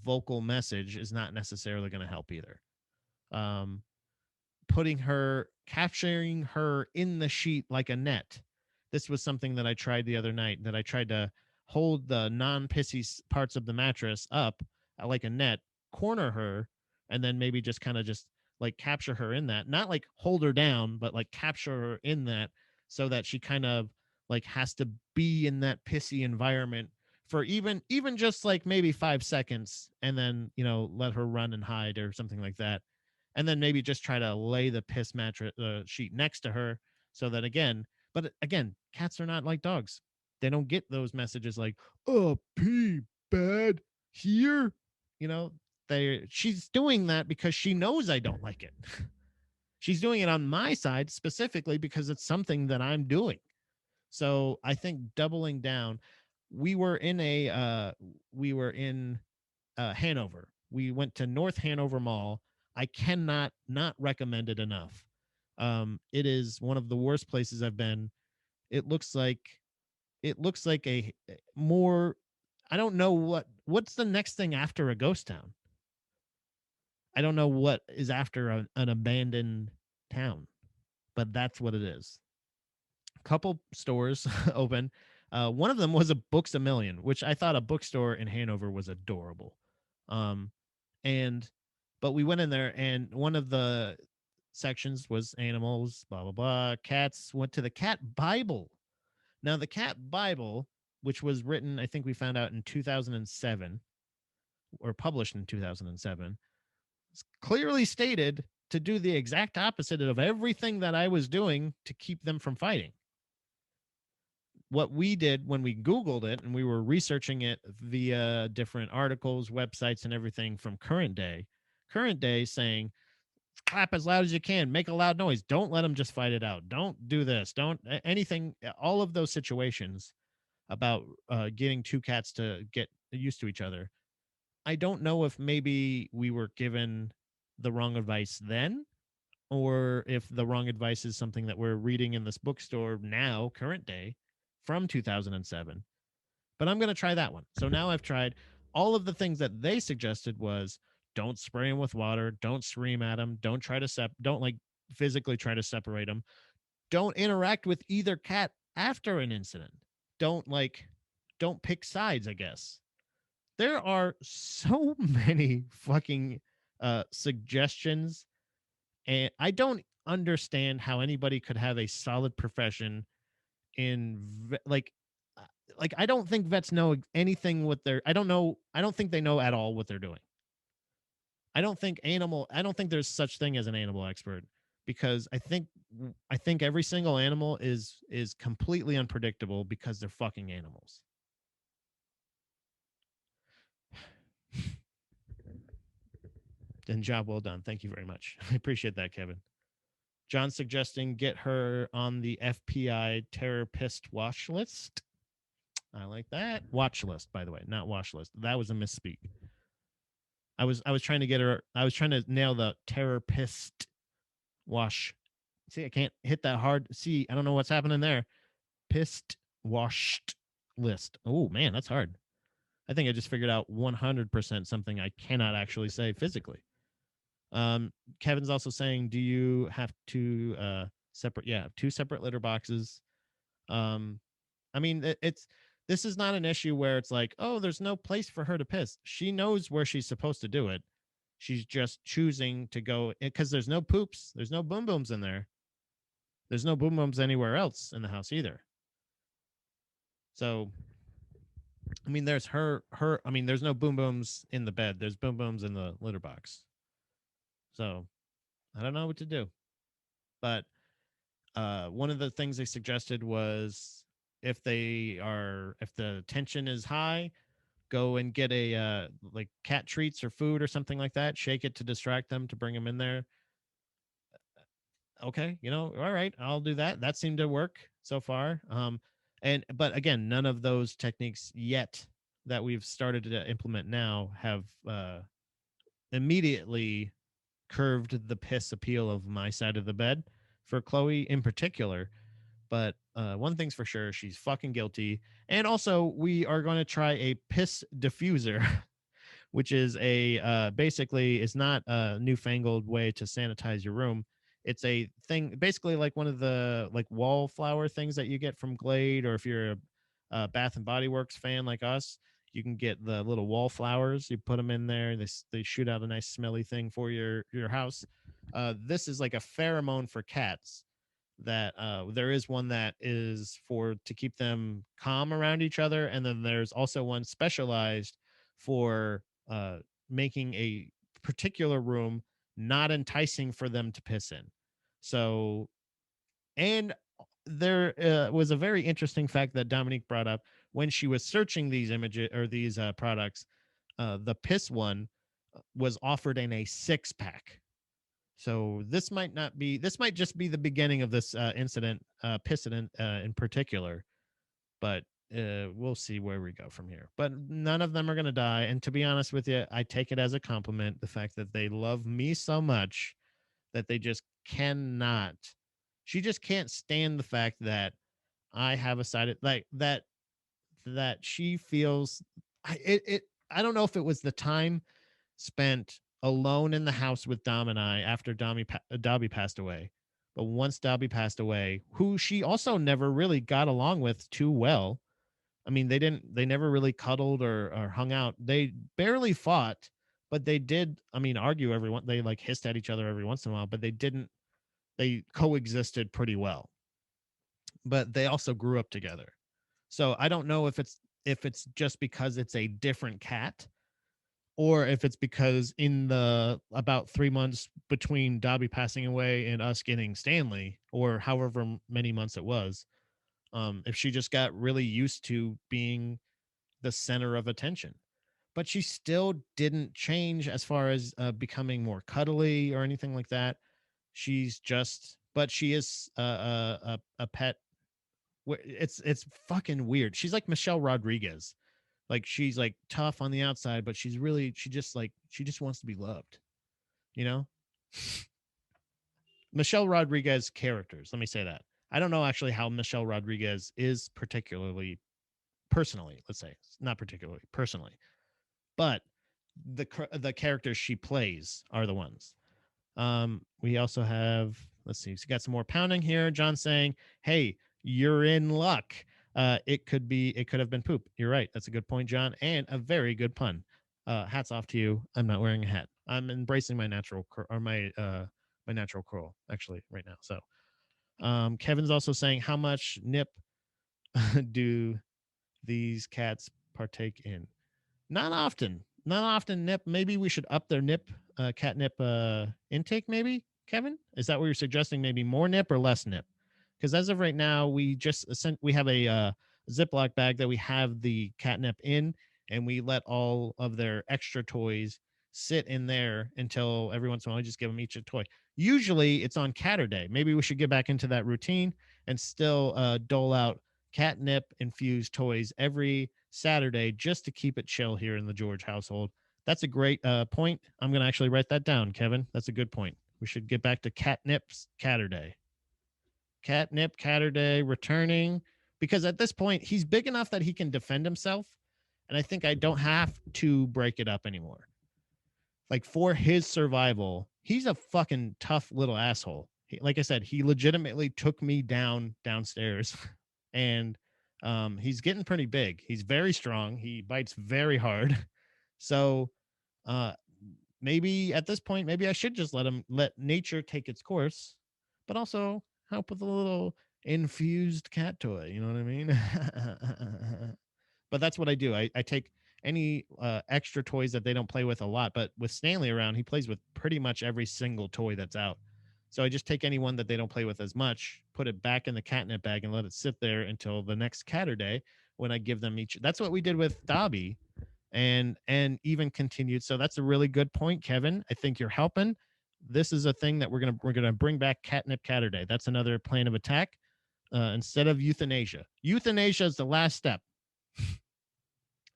vocal message is not necessarily going to help either. Um, capturing her in the sheet like a net. This was something that I tried the other night, that I tried to hold the non-pissy parts of the mattress up like a net, corner her, and then maybe just kind of just like capture her in that. Not like hold her down, but like capture her in that, so that she kind of like has to be in that pissy environment for even just like maybe 5 seconds, and then let her run and hide or something like that, and then maybe just try to lay the piss mattress sheet next to her, so that again, cats are not like dogs. They don't get those messages like, oh, pee bad here. You know, she's doing that because she knows I don't like it. She's doing it on my side specifically because it's something that I'm doing. So I think doubling down, we were in Hanover. We went to North Hanover Mall. I cannot not recommend it enough. It is one of the worst places I've been. It looks like a more. I don't know what's the next thing after a ghost town. I don't know what is after an abandoned town, but that's what it is. Couple stores open. One of them was a Books a Million, which I thought a bookstore in Hanover was adorable. Um, and but we went in there, and one of the sections was animals, blah blah blah. Cats. Went to the cat Bible. Now the cat Bible, which was written, I think we found out in 2007 or published in 2007, clearly stated to do the exact opposite of everything that I was doing to keep them from fighting. What we did when we Googled it and we were researching it via different articles, websites, and everything from current day saying, clap as loud as you can, make a loud noise, don't let them just fight it out, don't do this, don't anything, all of those situations about getting two cats to get used to each other. I don't know if maybe we were given the wrong advice then, or if the wrong advice is something that we're reading in this bookstore now, current day, from 2007. But I'm going to try that one. So now I've tried all of the things that they suggested was, don't spray them with water, don't scream at them, don't like physically try to separate them, don't interact with either cat after an incident, don't pick sides, I guess. There are so many fucking suggestions, and I don't understand how anybody could have a solid profession like I don't think vets know anything what they're I don't think they know at all what they're doing. I don't think there's such thing as an animal expert, because I think every single animal is completely unpredictable because they're fucking animals. And job well done. Thank you very much. I appreciate that, Kevin. John suggesting get her on the FPI terror pissed watch list. I like that. Watch list, by the way, not wash list. That was a misspeak. I was trying to get her. I was trying to nail the therapist wash. See, I can't hit that hard. See, I don't know what's happening there. Pissed washed list. Oh man, that's hard. I think I just figured out 100% something I cannot actually say physically. Kevin's also saying, do you have two separate? Yeah, two separate litter boxes. Um, I mean, it's this is not an issue where it's like, oh, there's no place for her to piss. She knows where she's supposed to do it. She's just choosing to go because there's no poops, there's no boom booms in there. There's no boom booms anywhere else in the house either. So, I mean, there's her. I mean, there's no boom booms in the bed. There's boom booms in the litter box. So, I don't know what to do. But one of the things they suggested was if the tension is high, go and get a like cat treats or food or something like that. Shake it to distract them to bring them in there. Okay, all right, I'll do that. That seemed to work so far. And but again, none of those techniques yet that we've started to implement now have immediately curved the piss appeal of my side of the bed for Chloe in particular. But one thing's for sure, she's fucking guilty. And also, we are going to try a piss diffuser, which is a basically is not a newfangled way to sanitize your room. It's a thing basically like one of the like wallflower things that you get from Glade, or if you're a Bath and Body Works fan like us, you can get the little wallflowers. You put them in there, they shoot out a nice smelly thing for your house. This is like a pheromone for cats that there is one that is for to keep them calm around each other, and then there's also one specialized for making a particular room not enticing for them to piss in. So, and there was a very interesting fact that Dominique brought up when she was searching these images or these products. The piss one was offered in a 6-pack. So this might not be. This might just be the beginning of this incident, pissident in particular. But we'll see where we go from here. But none of them are going to die. And to be honest with you, I take it as a compliment. The fact that they love me so much that they just cannot. She just can't stand the fact that I have a side like that she feels. I don't know if it was the time spent alone in the house with Dom and I after Dobby passed away. But once Dobby passed away, who she also never really got along with too well. I mean, they never really cuddled or hung out. They barely fought, but they did, I mean, argue they like hissed at each other every once in a while, but they coexisted pretty well. But they also grew up together. So I don't know if it's just because it's a different cat, or if it's because in the about 3 months between Dobby passing away and us getting Stanley, or however many months it was, if she just got really used to being the center of attention. But she still didn't change as far as becoming more cuddly or anything like that. But she is a pet. It's fucking weird. She's like Michelle Rodriguez. Like she's like tough on the outside, but she just wants to be loved, you know? Michelle Rodriguez characters, let me say that. I don't know actually how Michelle Rodriguez is particularly personally, let's say. Not particularly, personally. But the characters she plays are the ones. We also have, let's see, so got some more pounding here. John saying, "Hey, you're in luck. It could have been poop." You're right. That's a good point, John, and a very good pun. Hats off to you. I'm not wearing a hat. I'm embracing my natural my natural curl actually right now. So, Kevin's also saying, "How much nip do these cats partake in?" Not often. Not often nip. Maybe we should up their nip, catnip intake, maybe, Kevin? Is that what you're suggesting? Maybe more nip or less nip? Because as of right now, we have a Ziploc bag that we have the catnip in, and we let all of their extra toys sit in there until every once in a while we just give them each a toy. Usually it's on Catter Day. Maybe we should get back into that routine and still dole out catnip infused toys every Saturday just to keep it chill here in the George household. That's a great point. I'm going to actually write that down, Kevin. That's a good point. We should get back to catnip's Catterday. Catnip Catterday returning, because at this point he's big enough that he can defend himself, and I think I don't have to break it up anymore. Like, for his survival, he's a fucking tough little asshole. Like I said, he legitimately took me downstairs, and he's getting pretty big. He's very strong. He bites very hard. So uh, maybe at this point, maybe I should just let nature take its course, but also help with a little infused cat toy. You know what I mean? But that's what I do. I take any extra toys that they don't play with a lot. But with Stanley around, he plays with pretty much every single toy that's out. So I just take any one that they don't play with as much, put it back in the catnip bag, and let it sit there until the next Catterday when I give them each. That's what we did with Dobby, and even continued. So that's a really good point, Kevin. I think you're helping. This is a thing that we're gonna bring back catnip Catterday. That's another plan of attack instead of euthanasia. Euthanasia is the last step.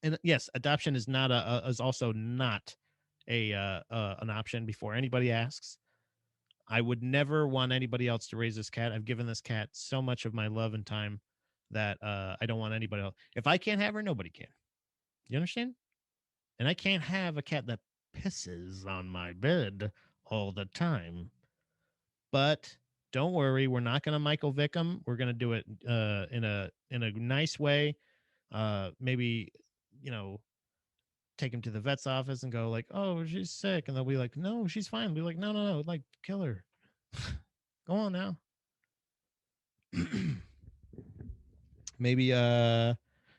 And yes, adoption is not is also not a an option before anybody asks. I would never want anybody else to raise this cat. I've given this cat so much of my love and time that I don't want anybody else. If I can't have her, nobody can. You understand? And I can't have a cat that pisses on my bed all the time. But don't worry, we're not going to Michael Vick him. We're going to do it in a nice way. Maybe, you know, take him to the vet's office and go like, "Oh, she's sick," and they'll be like, "No, she's fine." Be like, "No, no, no, like kill her." Go on now. Maybe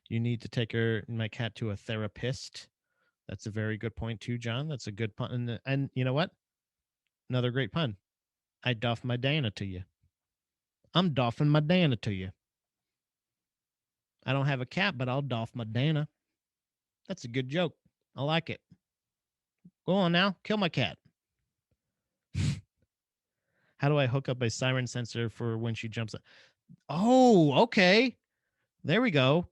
you need to take my cat to a therapist. That's a very good point too, John. That's a good pun. And you know what? Another great pun. I doff my Dana to you. I'm doffing my Dana to you. I don't have a cat, but I'll doff my Dana. That's a good joke. I like it. Go on now. Kill my cat. How do I hook up a siren sensor for when she jumps? Oh, okay. There we go.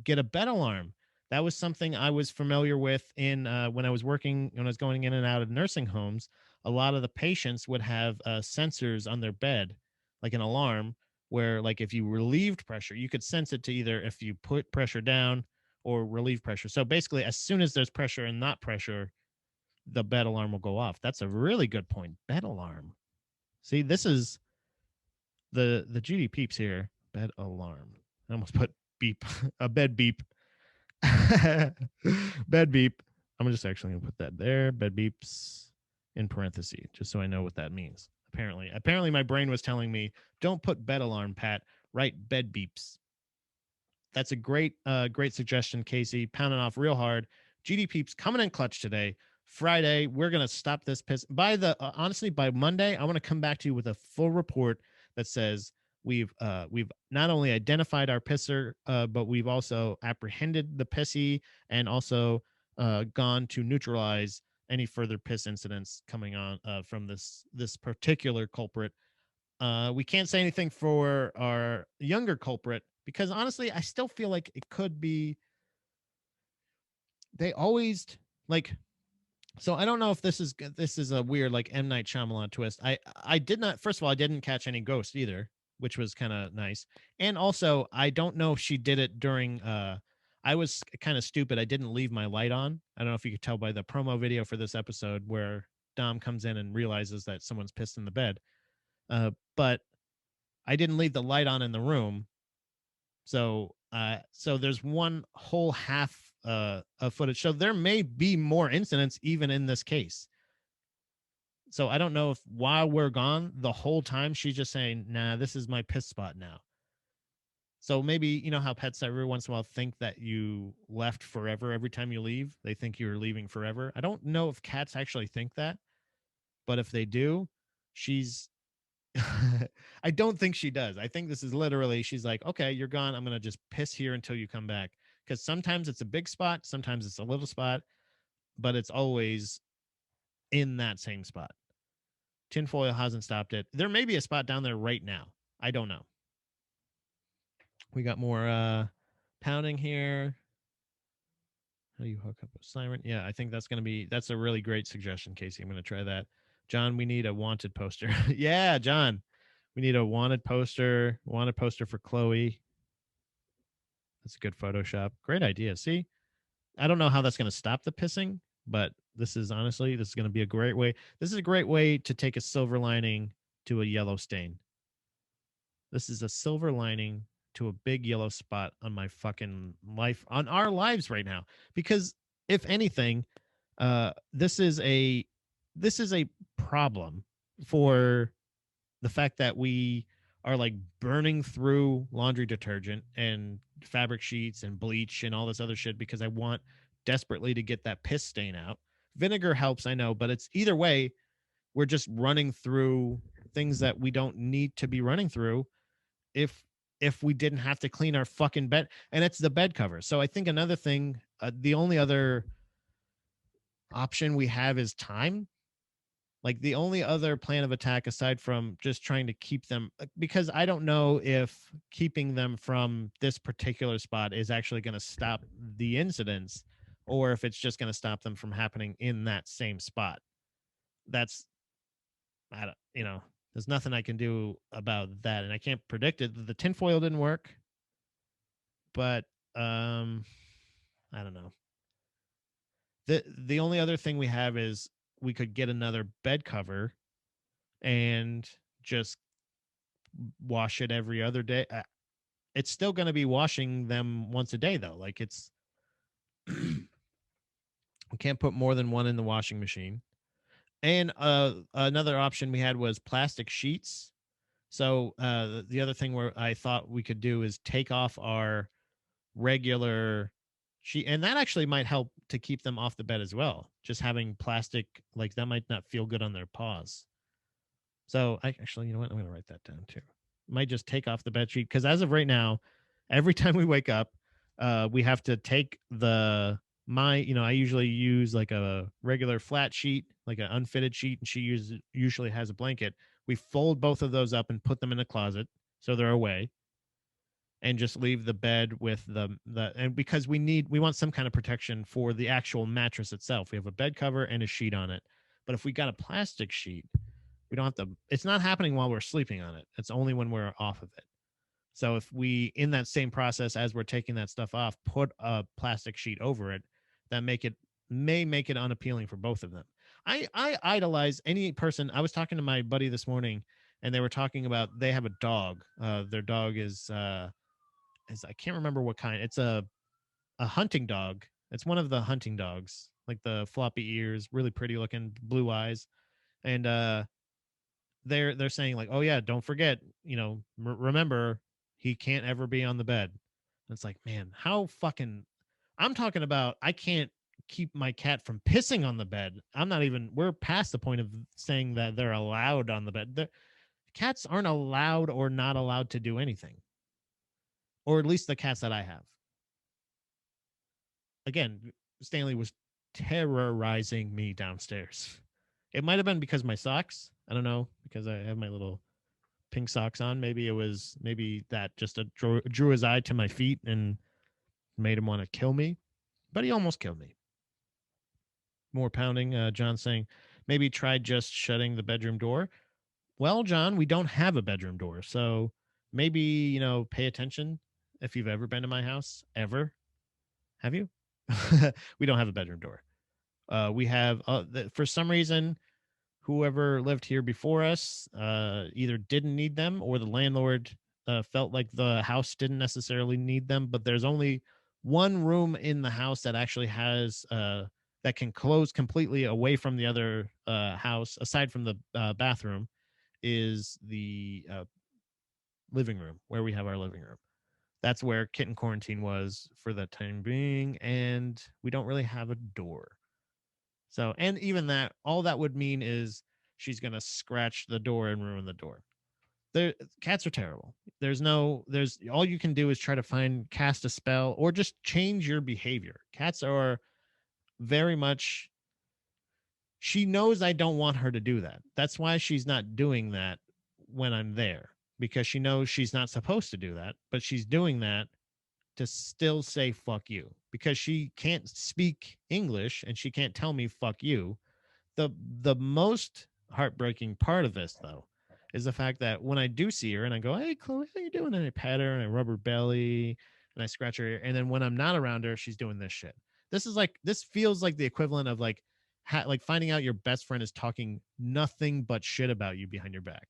Get a bed alarm. That was something I was familiar with in when I was going in and out of nursing homes. A lot of the patients would have sensors on their bed, like an alarm, where like if you relieved pressure, you could sense it to either if you put pressure down or relieve pressure. So basically, as soon as there's pressure and not pressure, the bed alarm will go off. That's a really good point. Bed alarm. See, this is the GD peeps here. Bed alarm. I almost put beep, a bed beep. Bed beep. I'm just actually gonna put that there. Bed beeps in parentheses, just so I know what that means. Apparently, my brain was telling me, "Don't put bed alarm, Pat. Write bed beeps." That's a great suggestion, Casey. Pounding off real hard. GD peeps coming in clutch today. Friday, we're gonna stop this piss. Honestly, by Monday, I want to come back to you with a full report that says we've not only identified our pisser, but we've also apprehended the pissy and also gone to neutralize any further piss incidents coming on from this particular culprit. We can't say anything for our younger culprit because honestly, I still feel like it could be. They always like. So I don't know if this is a weird like M Night Shyamalan twist. I did not. First of all, I didn't catch any ghosts either, which was kind of nice. And also, I don't know if she did it during. I was kind of stupid. I didn't leave my light on. I don't know if you could tell by the promo video for this episode where Dom comes in and realizes that someone's pissed in the bed. But I didn't leave the light on in the room. So there's one whole half of footage. So there may be more incidents even in this case. So I don't know if while we're gone the whole time she's just saying, "Nah, this is my piss spot now." So maybe you know how pets every once in a while think that you left forever every time you leave. They think you're leaving forever. I don't know if cats actually think that, but if they do, she's I don't think she does. I think this is literally she's like, "Okay, you're gone. I'm going to just piss here until you come back." Cuz sometimes it's a big spot, sometimes it's a little spot, but it's always in that same spot. Tinfoil hasn't stopped it. There may be a spot down there right now. I don't know. We got more pounding here. How do you hook up a siren? Yeah, I think that's a really great suggestion, Casey. I'm going to try that. John, we need a wanted poster. Yeah, John, we need a wanted poster for Chloe. That's a good Photoshop. Great idea. See, I don't know how that's going to stop the pissing, but this is going to be a great way. This is a great way to take a silver lining to a yellow stain. This is a silver lining to a big yellow spot on my fucking life, on our lives right now. Because if anything, this is a problem for the fact that we are like burning through laundry detergent and fabric sheets and bleach and all this other shit because I want desperately to get that piss stain out. Vinegar helps, I know, but it's either way, we're just running through things that we don't need to be running through if we didn't have to clean our fucking bed, and it's the bed cover. So I think another thing, the only other option we have is time. Like the only other plan of attack aside from just trying to keep them, because I don't know if keeping them from this particular spot is actually going to stop the incidents or if it's just going to stop them from happening in that same spot. That's, I don't, there's nothing I can do about that. And I can't predict it. The tinfoil didn't work, but I don't know. The only other thing we have is we could get another bed cover and just wash it every other day. It's still going to be washing them once a day though. Like it's we can't put more than one in the washing machine. And another option we had was plastic sheets. So the other thing where I thought we could do is take off our regular sheet, and that actually might help to keep them off the bed as well. Just having plastic, like that might not feel good on their paws. So I actually, you know what? I'm going to write that down too. Might just take off the bed sheet because as of right now, every time we wake up, we have to take I usually use like a regular flat sheet, like an unfitted sheet, and she usually has a blanket. We fold both of those up and put them in a closet so they're away, and just leave the bed with the and because we want some kind of protection for the actual mattress itself. We have a bed cover and a sheet on it. But if we got a plastic sheet, we don't have to, it's not happening while we're sleeping on it. It's only when we're off of it. So if we, in that same process as we're taking that stuff off, put a plastic sheet over it, that may make it unappealing for both of them. I idolize any person. I was talking to my buddy this morning, and they were talking about they have a dog. Their dog is I can't remember what kind. It's a hunting dog. It's one of the hunting dogs, like the floppy ears, really pretty looking, blue eyes, and they're saying like, oh yeah, don't forget, remember, he can't ever be on the bed. And it's like, man, how fucking, I'm talking about, I can't keep my cat from pissing on the bed. We're past the point of saying that they're allowed on the bed. Cats aren't allowed or not allowed to do anything, or at least the cats that I have. Again, Stanley was terrorizing me downstairs. It might have been because my socks, I don't know, because I have my little pink socks on. Maybe that just drew his eye to my feet and made him want to kill me. But he almost killed me. More pounding. John saying maybe try just shutting the bedroom door. Well, John, we don't have a bedroom door, so maybe pay attention if you've ever been to my house. Ever? Have you? We don't have a bedroom door. We have for some reason whoever lived here before us either didn't need them or the landlord felt like the house didn't necessarily need them. But there's only one room in the house that actually has that can close completely away from the other house, aside from the bathroom, is the living room where we have our living room. That's where kitten quarantine was for the time being, and we don't really have a door. So, and even that, all that would mean is she's gonna scratch the door and ruin the door. There, cats are terrible. There's all you can do is try to cast a spell or just change your behavior. Cats are very much. She knows I don't want her to do that. That's why she's not doing that when I'm there, because she knows she's not supposed to do that, but she's doing that to still say fuck you because she can't speak English and she can't tell me fuck you. The most heartbreaking part of this though is the fact that when I do see her and I go, "Hey Chloe, how you doing?" and I pat her and I rub her belly and I scratch her ear, and then when I'm not around her, she's doing this shit. This feels like the equivalent of like like finding out your best friend is talking nothing but shit about you behind your back,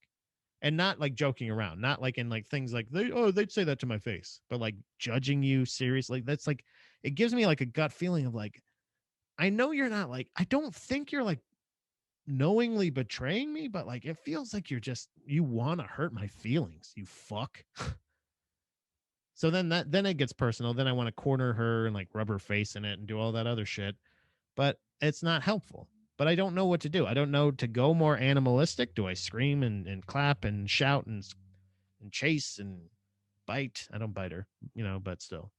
and not like joking around, not like in like things like they'd say that to my face, but like judging you seriously. That's like it gives me like a gut feeling of like I know you're not like I don't think you're like knowingly betraying me, but like it feels like you want to hurt my feelings, you fuck. So then it gets personal. Then I want to corner her and like rub her face in it and do all that other shit, but it's not helpful. But I don't know what to do. I don't know to go more animalistic. Do I scream and clap and shout and chase and bite? I don't bite her, but still.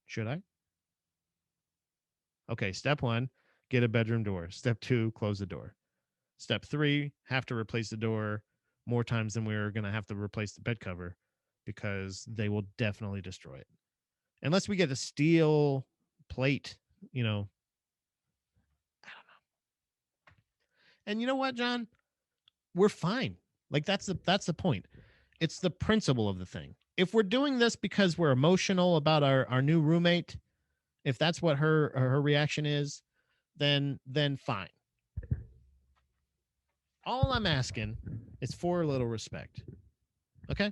Should I? Okay, step 1, get a bedroom door. Step 2, close the door. Step 3, have to replace the door more times than we're going to have to replace the bed cover because they will definitely destroy it. Unless we get a steel plate, I don't know. And you know what, John? We're fine. Like that's the point. It's the principle of the thing. If we're doing this because we're emotional about our new roommate, if that's what her reaction is, then fine. All I'm asking is for a little respect. Okay?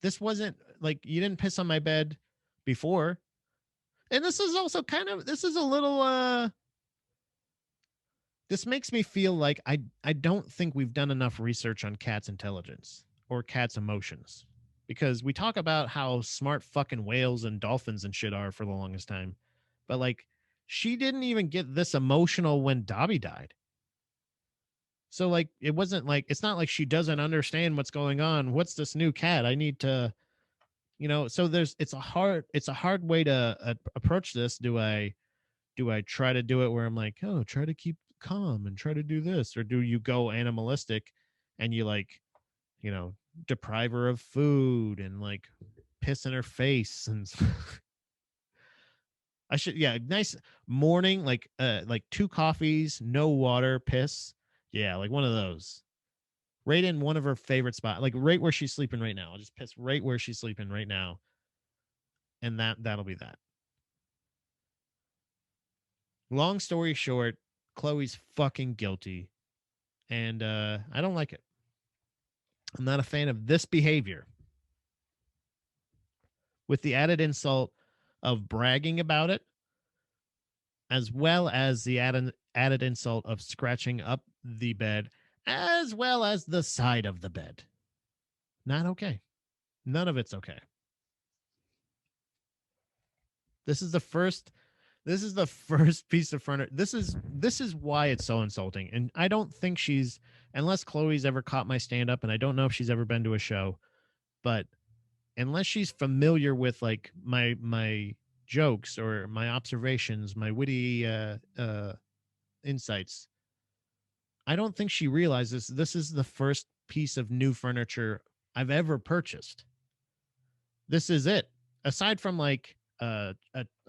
This wasn't like you didn't piss on my bed before. And this is also this is a little this makes me feel like I don't think we've done enough research on cats' intelligence or cats' emotions. Because we talk about how smart fucking whales and dolphins and shit are for the longest time. But like she didn't even get this emotional when Dobby died. So like it wasn't like it's not like she doesn't understand what's going on. What's this new cat? I need to, so it's a hard way to approach this. Do I try to do it where I'm like, "Oh, try to keep calm and try to do this," or do you go animalistic and you like, you know, deprive her of food and like piss in her face and I should, yeah, nice morning, like 2 coffees, no water, piss. Yeah, like one of those. Right in one of her favorite spots, like right where she's sleeping right now. I'll just piss right where she's sleeping right now, and that'll be that. Long story short, Chloe's fucking guilty, and I don't like it. I'm not a fan of this behavior. With the added insult of bragging about it, as well as the added insult of scratching up the bed, as well as the side of the bed. Not okay. None of it's okay. This is the first this is the first piece of furniture. This is why it's so insulting. And I don't think unless Chloe's ever caught my stand up, and I don't know if she's ever been to a show, but unless she's familiar with like my jokes or my observations, my witty insights, I don't think she realizes this is the first piece of new furniture I've ever purchased. This is it. Aside from like I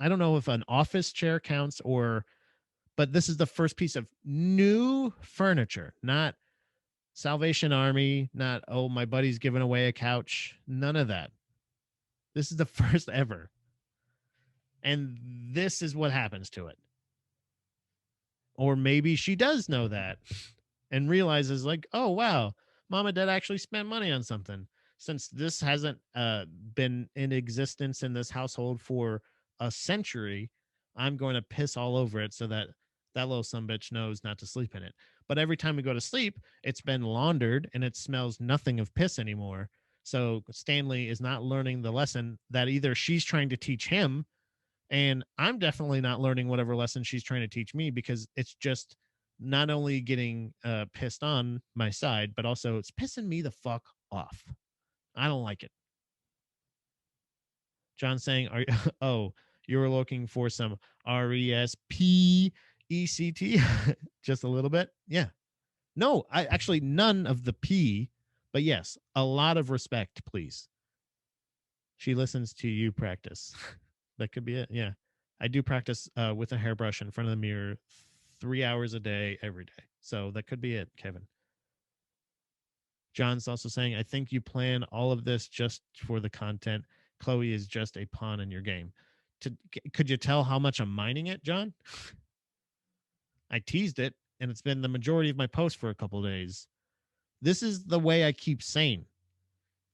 don't know if an office chair counts, but this is the first piece of new furniture, not Salvation Army, not my buddy's giving away a couch, none of that. This is the first ever. And this is what happens to it. Or maybe she does know that and realizes like, "Oh wow, mom and dad actually spent money on something." Since this hasn't been in existence in this household for a century, I'm going to piss all over it so that little sumbitch knows not to sleep in it. But every time we go to sleep, it's been laundered and it smells nothing of piss anymore. So Stanley is not learning the lesson that either she's trying to teach him, and I'm definitely not learning whatever lesson she's trying to teach me, because it's just not only getting pissed on my side, but also it's pissing me the fuck off. I don't like it. John saying, "Are oh, you were looking for some RESPECT, just a little bit?" Yeah. No, I actually none of the P, But yes, a lot of respect, please. She listens to you practice. That could be it. Yeah. I do practice with a hairbrush in front of the mirror 3 hours a day, every day. So that could be it, Kevin. John's also saying, I think you plan all of this just for the content. Chloe is just a pawn in your game. Could you tell how much I'm mining it, John? I teased it, and it's been the majority of my posts for a couple days. This is the way I keep sane.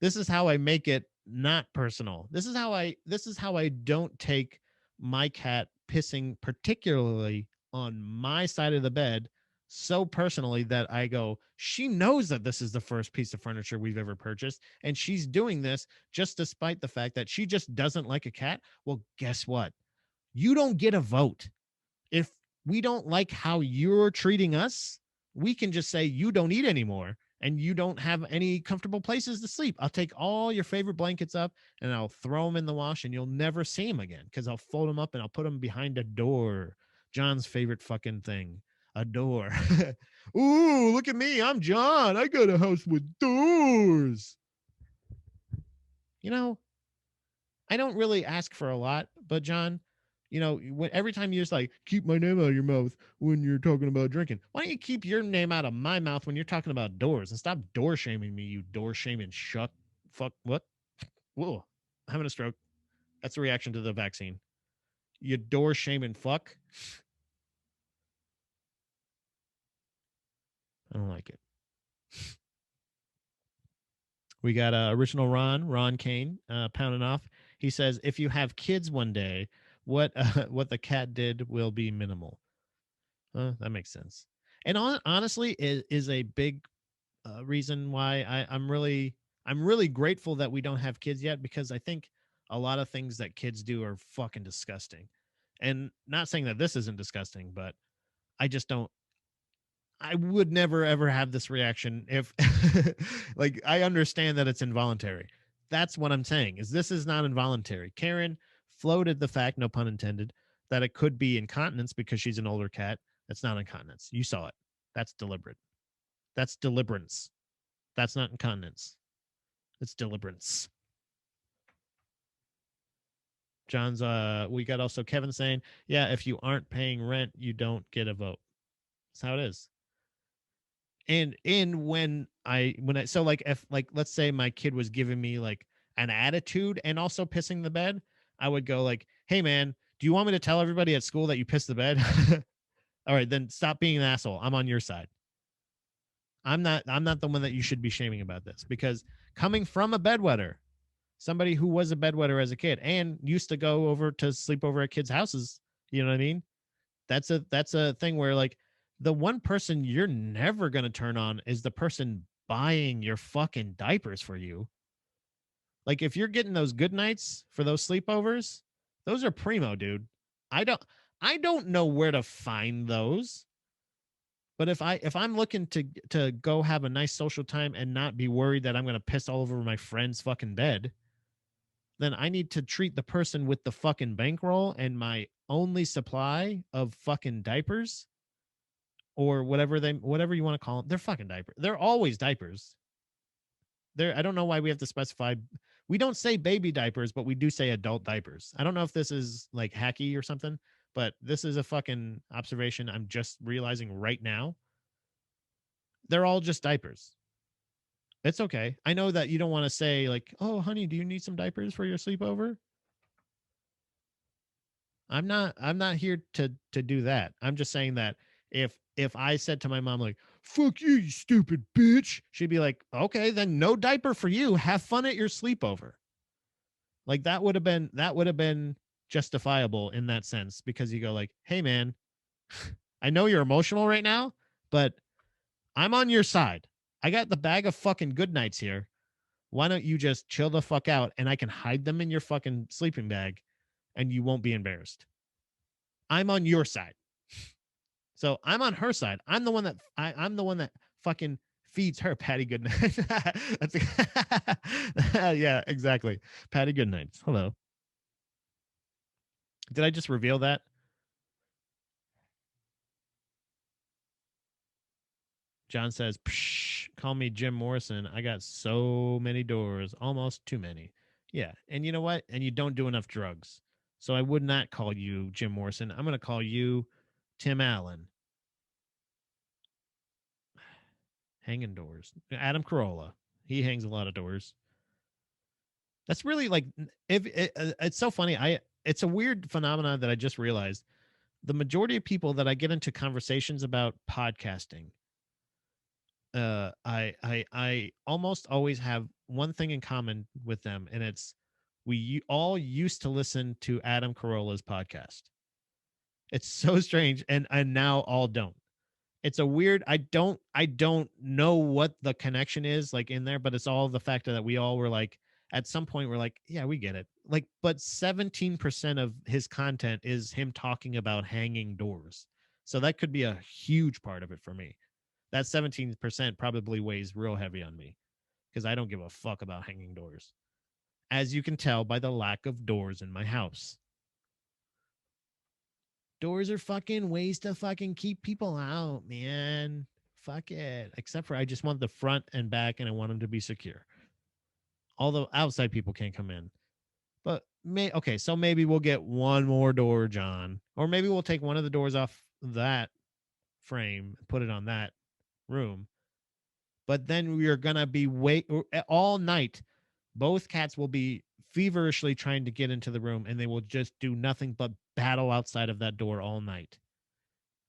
This is how I make it not personal. This is how I don't take my cat pissing particularly on my side of the bed so personally that I go, she knows that this is the first piece of furniture we've ever purchased, and she's doing this just despite the fact that she just doesn't like a cat. Well, guess what? You don't get a vote. If we don't like how you're treating us, we can just say you don't eat anymore and you don't have any comfortable places to sleep. I'll take all your favorite blankets up and I'll throw them in the wash and you'll never see them again because I'll fold them up and I'll put them behind a door. John's favorite fucking thing, a door. Ooh, look at me. I'm John. I got a house with doors. You know, I don't really ask for a lot, but John, every time you just like keep my name out of your mouth when you're talking about drinking, why don't you keep your name out of my mouth when you're talking about doors and stop door shaming me, you door shaming shuck fuck what? Whoa, I'm having a stroke. That's a reaction to the vaccine. You door shaming fuck. I don't like it. We got original Ron Kane, pounding off. He says, if you have kids one day, what the cat did will be minimal. That makes sense. And honestly, is a big reason why I'm really grateful that we don't have kids yet, because I think a lot of things that kids do are fucking disgusting. And not saying that this isn't disgusting, but I just don't. I would never ever have this reaction if, like, I understand that it's involuntary. That's what I'm saying. Is this is not involuntary. Karen floated the fact, no pun intended, that it could be incontinence because she's an older cat. That's not incontinence. You saw it. That's deliberate. That's deliberance. That's not incontinence. It's deliberance. We got also Kevin saying, yeah, if you aren't paying rent, you don't get a vote. That's how it is. And when I so like if like let's say my kid was giving me like an attitude and also pissing the bed, I would go like, hey man, do you want me to tell everybody at school that you pissed the bed? All right, then stop being an asshole. I'm on your side. I'm not the one that you should be shaming about this, because coming from a bedwetter, somebody who was a bedwetter as a kid and used to go over to sleep over at kids' houses, you know what I mean? That's a thing where like the one person you're never going to turn on is the person buying your fucking diapers for you. Like if you're getting those good nights for those sleepovers, those are primo, dude. I don't I don't know where to find those. But if I'm looking to go have a nice social time and not be worried that I'm going to piss all over my friend's fucking bed, then I need to treat the person with the fucking bankroll and my only supply of fucking diapers, or whatever you want to call them. They're fucking diapers. They're always diapers. I don't know why we have to specify. We don't say baby diapers, but we do say adult diapers. I don't know if this is like hacky or something, but this is a fucking observation I'm just realizing right now. They're all just diapers. It's okay. I know that you don't want to say like, "Oh, honey, do you need some diapers for your sleepover?" I'm not here to do that. I'm just saying that if I said to my mom like, "Fuck you, you stupid bitch," she'd be like, "Okay, then no diaper for you. Have fun at your sleepover." Like that would have been justifiable in that sense, because you go like, "Hey man, I know you're emotional right now, but I'm on your side. I got the bag of fucking good nights here. Why don't you just chill the fuck out and I can hide them in your fucking sleeping bag and you won't be embarrassed." I'm on your side. So I'm on her side. I'm the one that fucking feeds her Patty Goodnight. That's yeah, exactly. Patty Goodnights. Hello. Did I just reveal that? John says, Psh, call me Jim Morrison. I got so many doors, almost too many. Yeah. And you know what? And you don't do enough drugs. So I would not call you Jim Morrison. I'm going to call you Tim Allen. Hanging doors. Adam Carolla. He hangs a lot of doors. That's really like if it's so funny. It's a weird phenomenon that I just realized. The majority of people that I get into conversations about podcasting, I almost always have one thing in common with them, and it's we all used to listen to Adam Carolla's podcast. It's so strange, and now all don't. It's a weird. I don't know what the connection is like in there, but it's all the fact that we all were like at some point we're like, yeah, we get it. Like, but 17% of his content is him talking about hanging doors. So that could be a huge part of it for me. That 17% probably weighs real heavy on me because I don't give a fuck about hanging doors. As you can tell by the lack of doors in my house. Doors are fucking ways to fucking keep people out, man. Fuck it. Except for I just want the front and back and I want them to be secure. Although outside people can't come in. But okay, so maybe we'll get one more door, John. Or maybe we'll take one of the doors off that frame and put it on that room. But then we are gonna be all night. Both cats will be feverishly trying to get into the room, and they will just do nothing but battle outside of that door all night.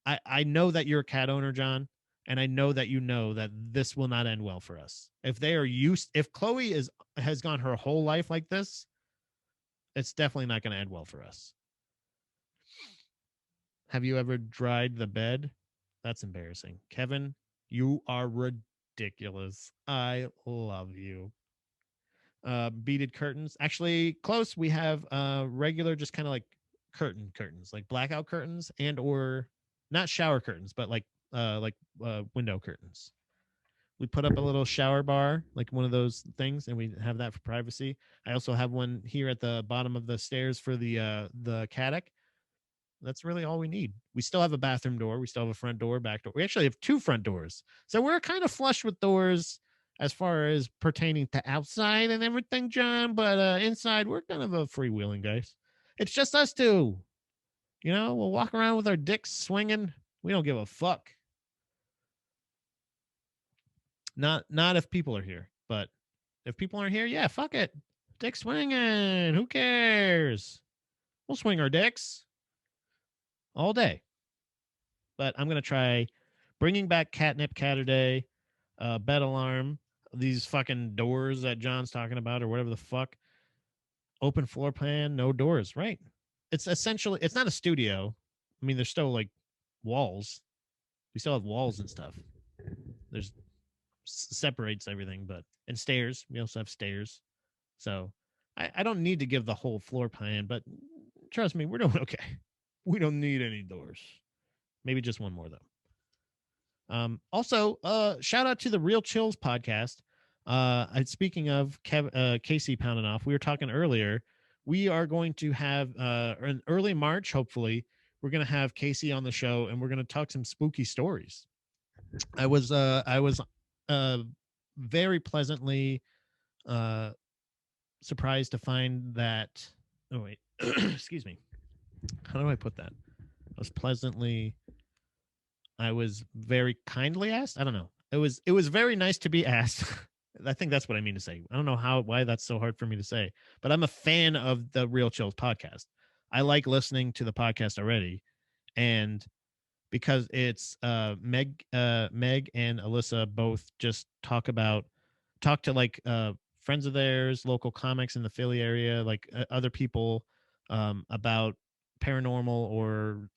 I know that you're a cat owner, John, and I know that you know that this will not end well for us. If Chloe has gone her whole life like this, it's definitely not going to end well for us. Have you ever dried the bed? That's embarrassing. Kevin, you are ridiculous. I love you. Beaded curtains. Actually, close. We have regular, just kind of like curtains, like blackout curtains, and or not shower curtains, but like window curtains. We put up a little shower bar, like one of those things, and we have that for privacy. I also have one here at the bottom of the stairs for the caddick. That's really all we need. We still have a bathroom door. We still have a front door, back door. We actually have two front doors. So we're kind of flush with doors as far as pertaining to outside and everything, John. But inside, we're kind of a freewheeling guys. It's just us two. You know, we'll walk around with our dicks swinging. We don't give a fuck. Not if people are here, but if people aren't here, yeah, fuck it. Dick swinging. Who cares? We'll swing our dicks all day. But I'm gonna try bringing back catnip, Catterday, bed alarm, these fucking doors that John's talking about, or whatever the fuck. Open floor plan, no doors. Right. It's essentially it's not a studio. I mean, there's still like walls. We still have walls and stuff. There's separates everything, but and stairs. We also have stairs. So I don't need to give the whole floor plan, but trust me, we're doing okay. We don't need any doors. Maybe just one more though. Also, shout out to the Real Chills podcast. Speaking of Casey pounding off, we were talking earlier. We are going to have in early March, hopefully, we're going to have Casey on the show, and we're going to talk some spooky stories. I was very pleasantly surprised to find that. Oh wait, excuse me. How do I put that? I was very kindly asked. I don't know. It was very nice to be asked. I think that's what I mean to say. I don't know why that's so hard for me to say, but I'm a fan of the Real Chills podcast. I like listening to the podcast already, and because it's Meg and Alyssa both just talk to like friends of theirs, local comics in the Philly area, like other people about paranormal or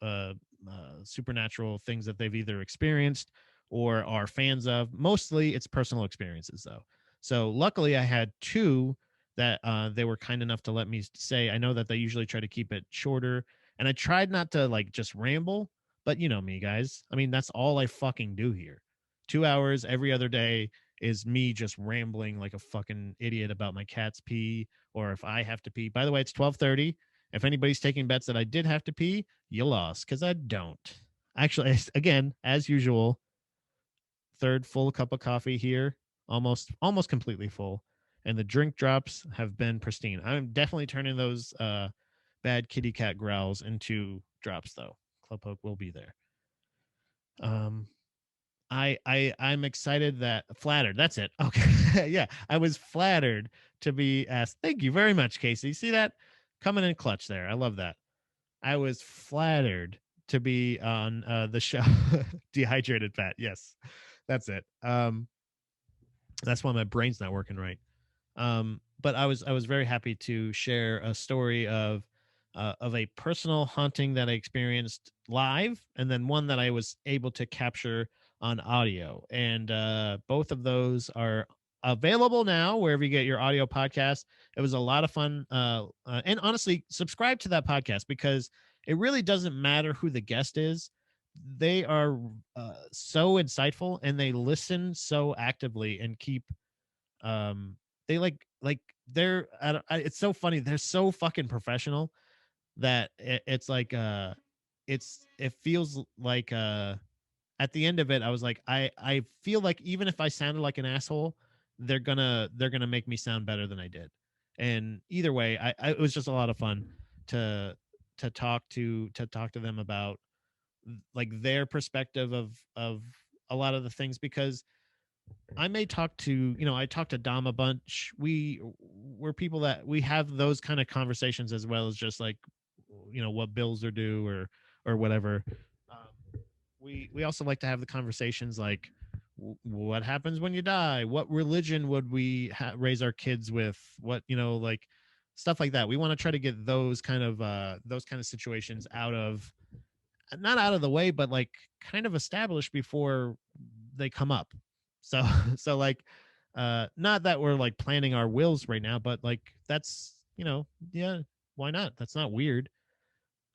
supernatural things that they've either experienced or are fans of. Mostly it's personal experiences though. So luckily I had two that they were kind enough to let me say. I know that they usually try to keep it shorter, and I tried not to like just ramble, but you know me, guys. I mean, that's all I fucking do here. 2 hours every other day is me just rambling like a fucking idiot about my cat's pee or if I have to pee. By the way, it's 12:30. If anybody's taking bets that I did have to pee, you lost because I don't. Actually, again, as usual, third full cup of coffee here, almost completely full, and the drink drops have been pristine. I'm definitely turning those bad kitty cat growls into drops though. Club Poke will be there. Um, I'm excited that flattered. That's it. Okay. Yeah. I was flattered to be asked. Thank you very much, Casey. See that coming in clutch there. I love that. I was flattered to be on the show. Dehydrated fat. Yes. That's it. That's why my brain's not working right. But I was very happy to share a story of a personal haunting that I experienced live, and then one that I was able to capture on audio. And both of those are available now wherever you get your audio podcast. It was a lot of fun, and honestly, subscribe to that podcast because it really doesn't matter who the guest is. They are so insightful and they listen so actively and keep they like they're it's so funny, they're so fucking professional that it's like it feels like at the end of it I was like I feel like even if I sounded like an asshole, they're gonna make me sound better than I did. And either way, it was just a lot of fun to to talk to them about like their perspective of a lot of the things, because I may talk to, I talk to Dom a bunch. We're people that we have those kind of conversations as well as just like, what bills are due or whatever. We also like to have the conversations like, what happens when you die? What religion would we raise our kids with? What, like stuff like that. We want to try to get those kind of situations out of, not out of the way, but like kind of established before they come up. So so like not that we're like planning our wills right now, but like that's, yeah, why not? That's not weird.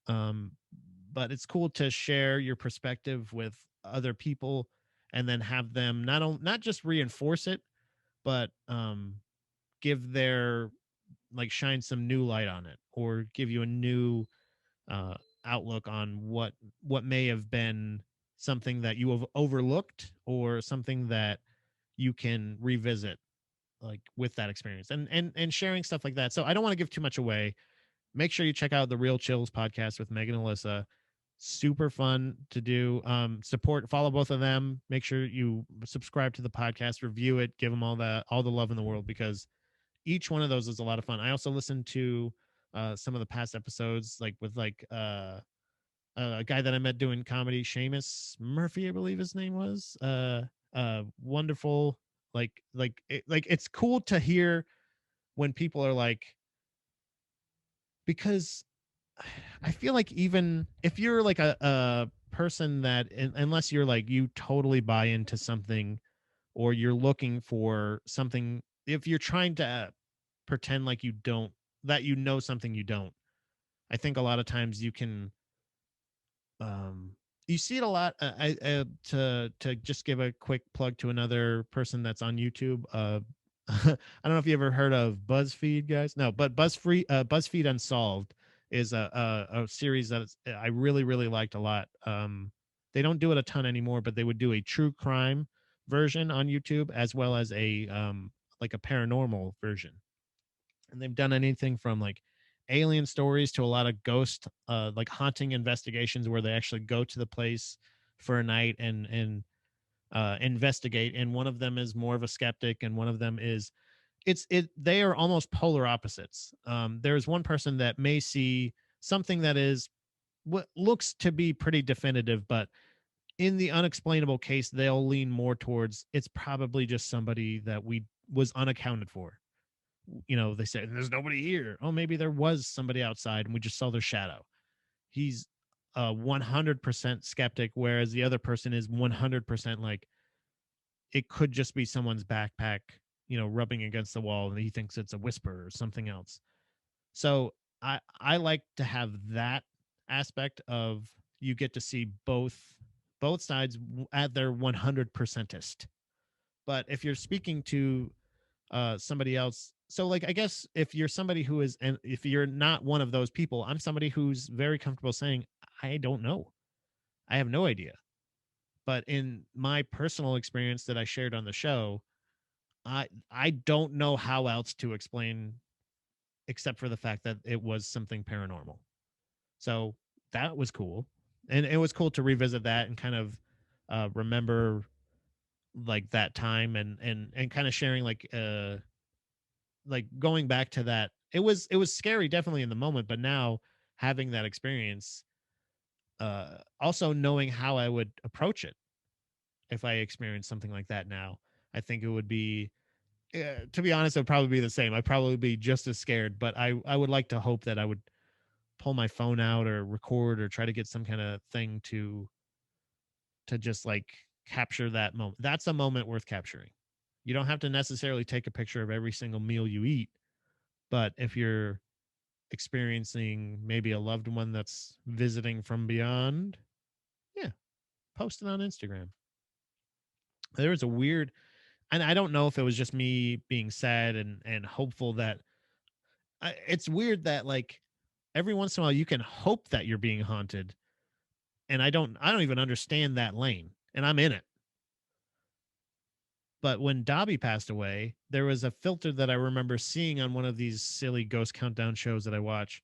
Um but it's cool to share your perspective with other people and then have them not just reinforce it, but give their like shine some new light on it or give you a new uh, outlook on what may have been something that you have overlooked or something that you can revisit like with that experience and sharing stuff like that. So I don't want to give too much away. Make sure you check out the Real Chills podcast with Megan and Alyssa. Super fun to do. Follow both of them. Make sure you subscribe to the podcast, review it, give them all the love in the world, because each one of those is a lot of fun. I also listened to some of the past episodes, like with a guy that I met doing comedy, Seamus Murphy, I believe his name was. Wonderful. It's cool to hear when people are like, because I feel like even if you're like a person that, unless you're like you totally buy into something or you're looking for something, if you're trying to pretend like you don't, that something you don't, I think a lot of times you can um you see it a lot. To just give a quick plug to another person that's on YouTube. I don't know if you ever heard of BuzzFeed, guys. No, but BuzzFeed Unsolved is a series that I really really liked a lot. They don't do it a ton anymore, but they would do a true crime version on YouTube as well as a like a paranormal version, and they've done anything from like alien stories to a lot of ghost like haunting investigations where they actually go to the place for a night and investigate. And one of them is more of a skeptic and one of them is, they are almost polar opposites. There's one person that may see something that is what looks to be pretty definitive, but in the unexplainable case they'll lean more towards it's probably just somebody that we was unaccounted for. They say there's nobody here. Oh, maybe there was somebody outside and we just saw their shadow. He's 100% skeptic, whereas the other person is 100% like it could just be someone's backpack, rubbing against the wall, and he thinks it's a whisper or something else. So I like to have that aspect of, you get to see both sides at their 100%ist. But if you're speaking to somebody else, so like I guess if you're somebody who is, and if you're not one of those people, I'm somebody who's very comfortable saying I don't know, I have no idea. But in my personal experience that I shared on the show, I don't know how else to explain except for the fact that it was something paranormal. So that was cool. And it was cool to revisit that and kind of remember like that time and kind of sharing like going back to that. It was scary definitely in the moment, but now having that experience, also knowing how I would approach it if I experienced something like that now, I think it would be, to be honest, it would probably be the same. I'd probably be just as scared, but I would like to hope that I would pull my phone out or record or try to get some kind of thing to just like capture that moment. That's a moment worth capturing. You don't have to necessarily take a picture of every single meal you eat, but if you're experiencing maybe a loved one that's visiting from beyond, yeah, post it on Instagram. There was a weird, and I don't know if it was just me being sad and hopeful that it's weird that like every once in a while you can hope that you're being haunted, and I don't even understand that lane, and I'm in it. But when Dobby passed away, there was a filter that I remember seeing on one of these silly ghost countdown shows that I watch,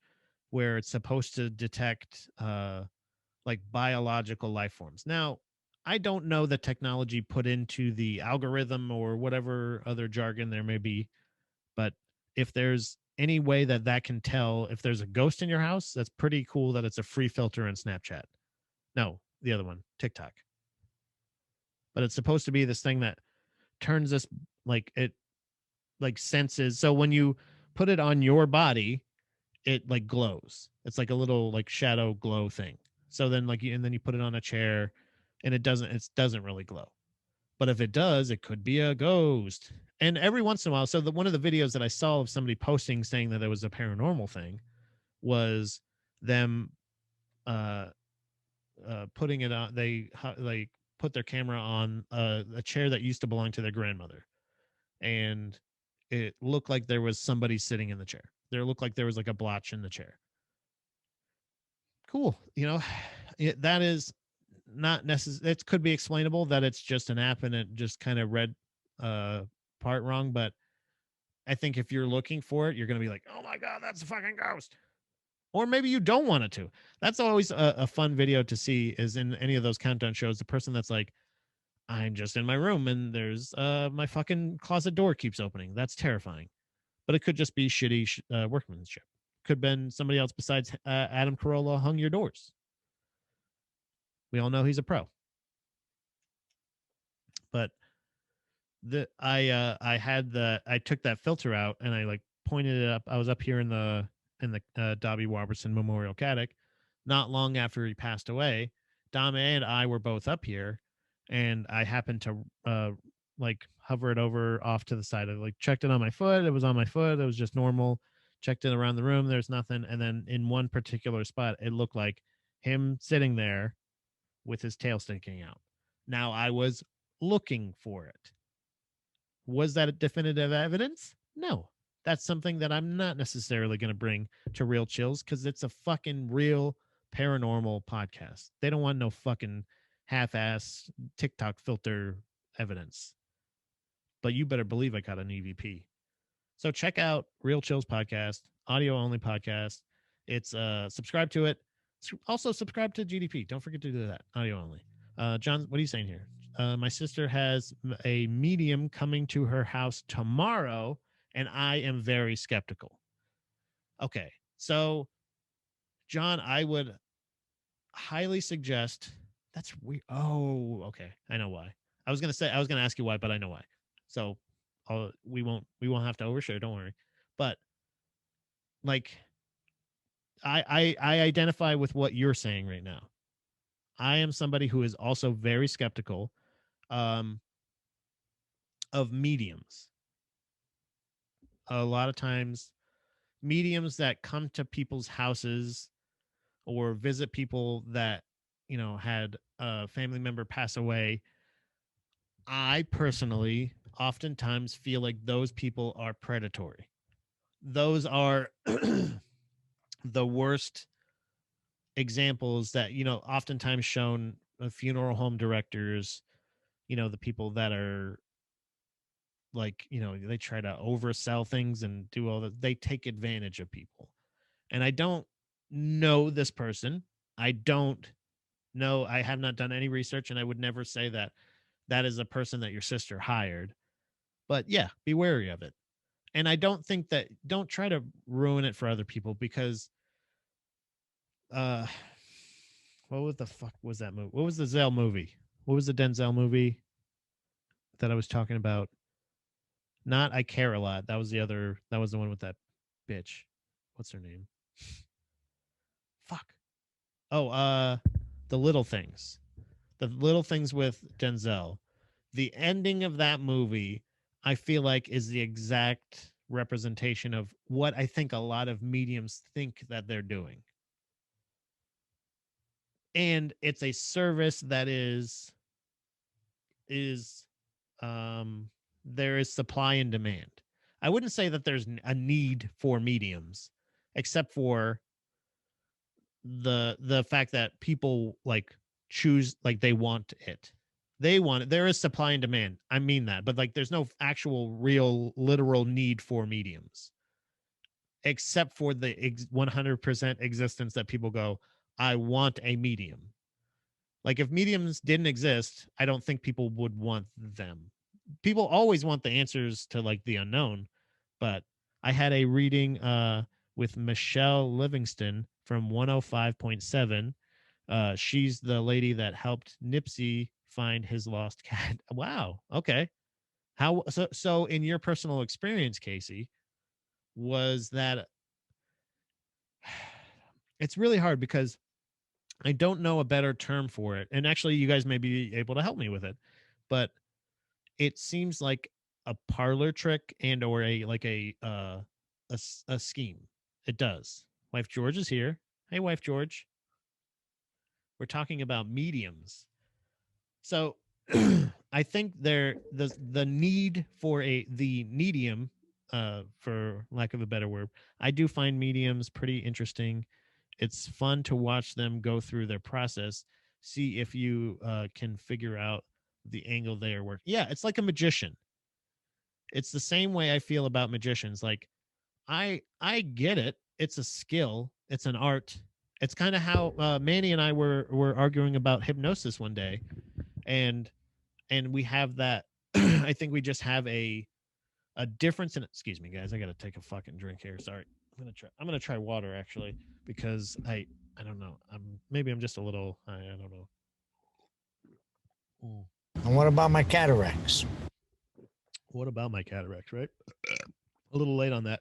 where it's supposed to detect like biological life forms. Now, I don't know the technology put into the algorithm or whatever other jargon there may be, but if there's any way that that can tell if there's a ghost in your house, that's pretty cool that it's a free filter in Snapchat. No, the other one, TikTok. But it's supposed to be this thing that turns this, like it like senses. So when you put it on your body, it like glows. It's like a little like shadow glow thing. So then like and then you put it on a chair and it doesn't really glow. But if it does, it could be a ghost. And every once in a while, so one of the videos that I saw of somebody posting saying that it was a paranormal thing was them uh putting it on. They like put their camera on a chair that used to belong to their grandmother, and it looked like there was somebody sitting in the chair. There looked like there was like a blotch in the chair. Cool. That is not necessary. It could be explainable that it's just an app and it just kind of read uh part wrong, but I think if you're looking for it, you're going to be like, oh my God, that's a fucking ghost. Or maybe you don't want it to. That's always a fun video to see, is in any of those countdown shows, the person that's like, I'm just in my room and there's my fucking closet door keeps opening. That's terrifying. But it could just be shitty workmanship. Could have been somebody else besides Adam Carolla hung your doors. We all know he's a pro. But I took that filter out and I like pointed it up. I was up here in the Dobby Robertson Memorial Caddick. Not long after he passed away, Dom and I were both up here, and I happened to like hover it over off to the side. I like checked it on my foot. It was on my foot. It was just normal. Checked it around the room. There's nothing. And then in one particular spot, it looked like him sitting there with his tail sticking out. Now I was looking for it. Was that a definitive evidence? No. That's something that I'm not necessarily going to bring to Real Chills because it's a fucking real paranormal podcast. They don't want no fucking half ass TikTok filter evidence. But you better believe I got an EVP. So check out Real Chills podcast, audio only podcast. It's subscribe to it. Also subscribe to GDP. Don't forget to do that. Audio only. John, what are you saying here? My sister has a medium coming to her house tomorrow, and I am very skeptical. Okay, so John, I would highly suggest. That's weird. Oh, okay, I know why. I was gonna ask you why, but I know why. So we won't have to overshare. Don't worry. But like I identify with what you're saying right now. I am somebody who is also very skeptical um, of mediums. A lot of times, mediums that come to people's houses or visit people that had a family member pass away. I personally oftentimes feel like those people are predatory. Those are the worst examples that oftentimes shown funeral home directors, the people that are like, they try to oversell things and do all that. They take advantage of people. And I don't know this person. I don't know. I have not done any research, and I would never say that that is a person that your sister hired. But yeah, be wary of it. And I don't think that, don't try to ruin it for other people, because uh what the fuck was that movie? What was the Zell movie? What was the Denzel movie that I was talking about? Not I Care a Lot. That was the other. That was the one with that bitch. What's her name? Fuck. Oh, The Little Things. The Little Things with Denzel. The ending of that movie, I feel like, is the exact representation of what I think a lot of mediums think that they're doing. And it's a service that is there is supply and demand. I wouldn't say that there's a need for mediums, except for the fact that people like choose, like they want it. They want it. There is supply and demand. I mean that, but like there's no actual real literal need for mediums, except for the 100% existence that people go, I want a medium. Like if mediums didn't exist, I don't think people would want them. People always want the answers to like the unknown, but I had a reading with Michelle Livingston from 105.7. She's the lady that helped Nipsey find his lost cat. Wow. Okay. How so in your personal experience, Casey, was that it's really hard because I don't know a better term for it. And actually you guys may be able to help me with it. But it seems like a parlor trick and or a like a scheme. It does. Wife George is here. Hey, Wife George. We're talking about mediums. So I think the need for the medium, for lack of a better word, I do find mediums pretty interesting. It's fun to watch them go through their process, see if you can figure out the angle they are working. Yeah, it's like a magician. It's the same way I feel about magicians. Like I get it. It's a skill. It's an art. It's kind of how Manny and I were arguing about hypnosis one day, and we have that. I think we just have a difference in. Excuse me, guys. I got to take a fucking drink here. Sorry. I'm gonna try water actually, because I don't know. Maybe I'm just a little. I don't know. Mm. And what about my cataracts? What about my cataracts? Right. A little late on that,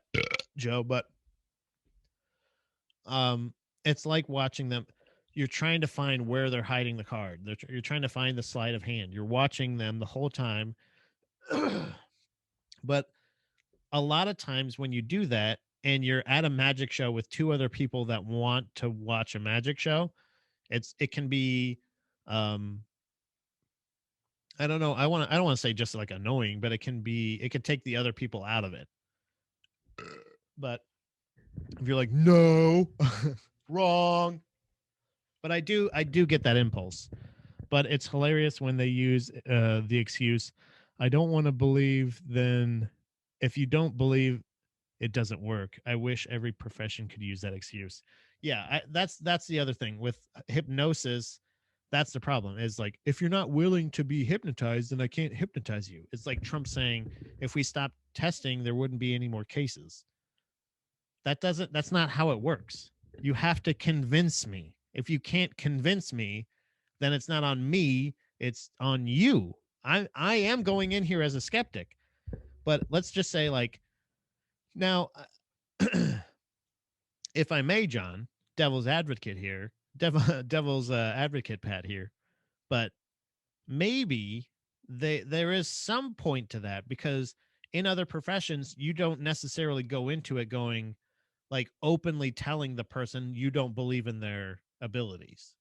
Joe, but um it's like watching them. You're trying to find where they're hiding the card. You're trying to find the sleight of hand. You're watching them the whole time. But a lot of times when you do that and you're at a magic show with two other people that want to watch a magic show, it can be um I don't know. I don't want to say just like annoying, but it could take the other people out of it. But if you're like, no, wrong. But I do get that impulse. But it's hilarious when they use the excuse, I don't want to believe. Then if you don't believe, it doesn't work. I wish every profession could use that excuse. Yeah, that's the other thing with hypnosis. That's the problem, is like, if you're not willing to be hypnotized, then I can't hypnotize you. It's like Trump saying, if we stopped testing, there wouldn't be any more cases. That's not how it works. You have to convince me. If you can't convince me, then it's not on me, it's on you. I am going in here as a skeptic. But let's just say, like, now if I may, John, devil's advocate here, devil's advocate Pat here, but maybe there is some point to that, because in other professions you don't necessarily go into it going, like, openly telling the person you don't believe in their abilities.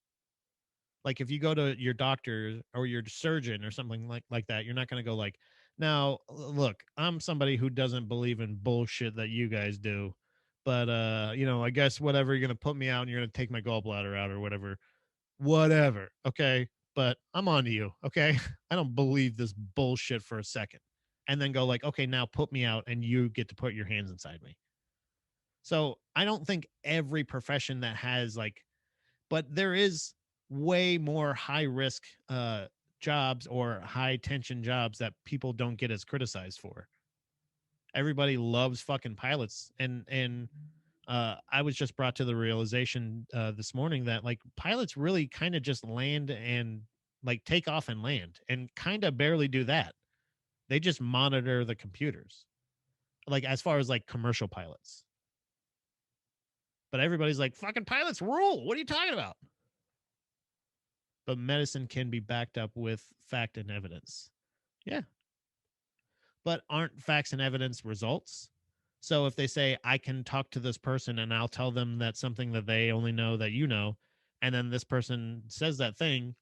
Like if you go to your doctor or your surgeon or something like that, you're not going to go like, now look, I'm somebody who doesn't believe in bullshit that you guys do, but I guess whatever, you're going to put me out and you're going to take my gallbladder out or whatever. Okay, but I'm on to you. Okay. I don't believe this bullshit for a second. And then go like, okay, now put me out and you get to put your hands inside me. So I don't think every profession that has like, but there is way more high risk jobs or high tension jobs that people don't get as criticized for. Everybody loves fucking pilots, and I was just brought to the realization this morning that like pilots really kind of just land and like take off and land and kind of barely do that. They just monitor the computers, like as far as like commercial pilots. But everybody's like, fucking pilots rule. What are you talking about? But medicine can be backed up with fact and evidence. Yeah. But aren't facts and evidence results? So if they say, I can talk to this person and I'll tell them that something that they only know that you know, and then this person says that thing,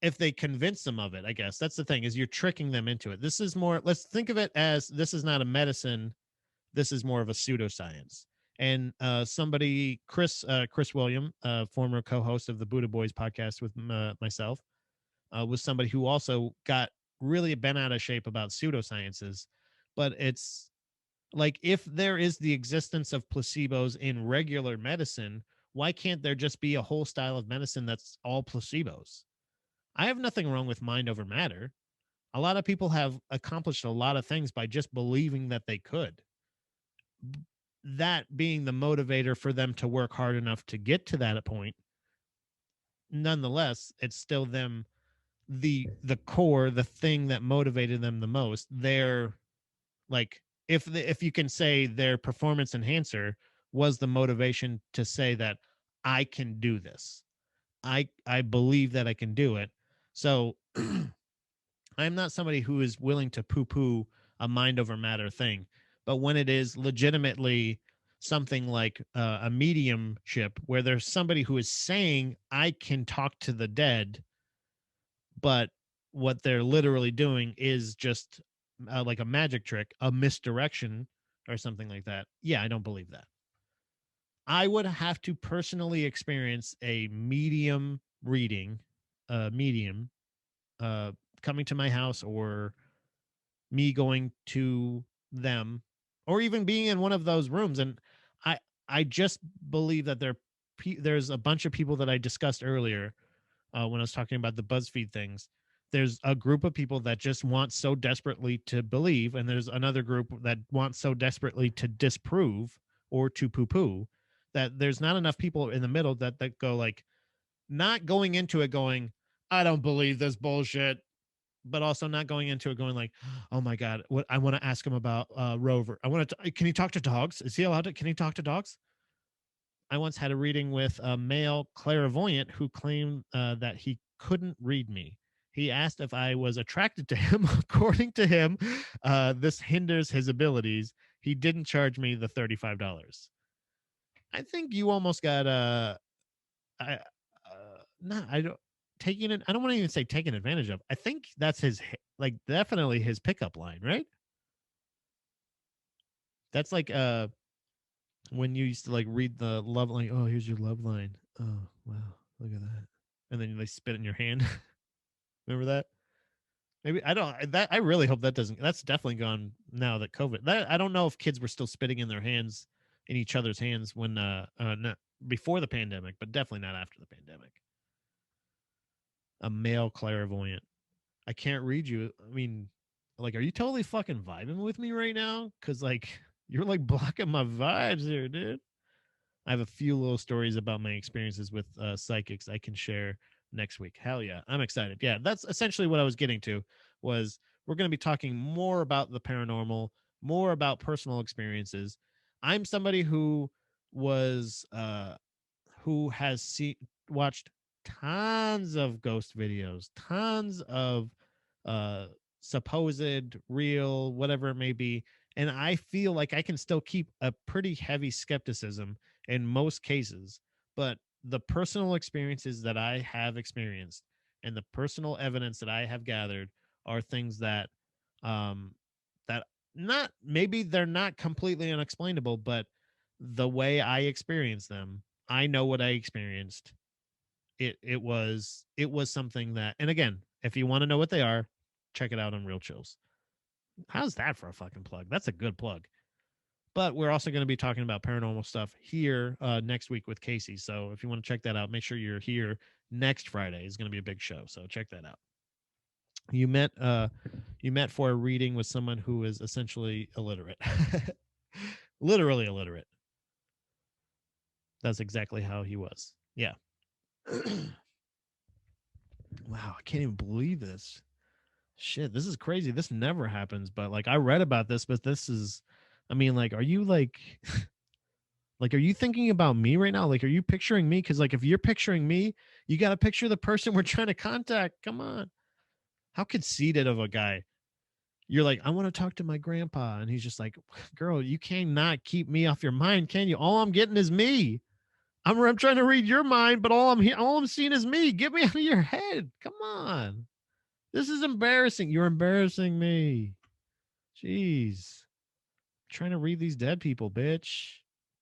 if they convince them of it, I guess that's the thing, is you're tricking them into it. This is more, let's think of it as this is not a medicine. This is more of a pseudoscience. And Chris William, former co-host of the Buddha Boys podcast with myself, was somebody who also got really bent out of shape about pseudosciences. But it's like, if there is the existence of placebos in regular medicine, why can't there just be a whole style of medicine that's all placebos? I have nothing wrong with mind over matter. A lot of people have accomplished a lot of things by just believing that they could. That being the motivator for them to work hard enough to get to that point. Nonetheless, it's still them, the core, the thing that motivated them the most. Their like, if you can say their performance enhancer was the motivation to say that I can do this. I believe that I can do it. So I'm not somebody who is willing to poo-poo a mind over matter thing. But when it is legitimately something like a mediumship, where there's somebody who is saying, I can talk to the dead, but what they're literally doing is just like a magic trick, a misdirection, or something like that. Yeah, I don't believe that. I would have to personally experience a medium reading, medium uh, coming to my house, or me going to them, or even being in one of those rooms. And I I just believe that there's a bunch of people that I discussed earlier when I was talking about the BuzzFeed things. There's a group of people that just want so desperately to believe, and there's another group that wants so desperately to disprove or to poo-poo, that there's not enough people in the middle that go like, not going into it going, I don't believe this bullshit, but also not going into it going like, oh my god, what, I want to ask him about Rover. I want to. Can he talk to dogs? Is he allowed to? Can he talk to dogs? I once had a reading with a male clairvoyant who claimed that he couldn't read me. He asked if I was attracted to him. According to him, this hinders his abilities. He didn't charge me the $35. I think you almost got not I don't taking it. I don't want to even say taking advantage of. I think that's his like definitely his pickup line, right? That's like when you used to like read the love line. Oh, here's your love line. Oh wow, look at that. And then they spit in your hand. Remember that? Maybe I don't. That I really hope that doesn't. That's definitely gone now that COVID. That I don't know if kids were still spitting in their hands, in each other's hands when not before the pandemic, but definitely not after the pandemic. A male clairvoyant. I can't read you. I mean, like, are you totally fucking vibing with me right now? Because like you're like blocking my vibes here, dude. I have a few little stories about my experiences with psychics I can share next week. Hell yeah, I'm excited. Yeah, that's essentially what I was getting to. Was we're going to be talking more about the paranormal, more about personal experiences. I'm somebody was who has watched tons of ghost videos, tons of uh supposed real, whatever it may be, and I feel like I can still keep a pretty heavy skepticism in most cases. But the personal experiences that I have experienced and the personal evidence that I have gathered are things that um that not, maybe they're not completely unexplainable, but the way I experience them, I know what I experienced. it was something that, and again, if you want to know what they are, check it out on Real Chills. How's that for a fucking plug? That's a good plug. But we're also going to be talking about paranormal stuff here next week with Casey. So if you want to check that out, make sure you're here next Friday. It's going to be a big show. So check that out. You met for a reading with someone who is essentially illiterate. Literally illiterate. That's exactly how he was. Yeah. Wow, I can't even believe this. Shit, this is crazy. This never happens, but like I read about this, but this is, I mean, like, are you like are you thinking about me right now? Like, are you picturing me? Because like if you're picturing me, you got to picture the person we're trying to contact. Come on. How conceited of a guy. You're like, I want to talk to my grandpa. And he's just like, girl, you cannot keep me off your mind, can you? All I'm getting is me. I'm trying to read your mind, but all I'm seeing is me. Get me out of your head. Come on. This is embarrassing. You're embarrassing me. Jeez. I'm trying to read these dead people, bitch.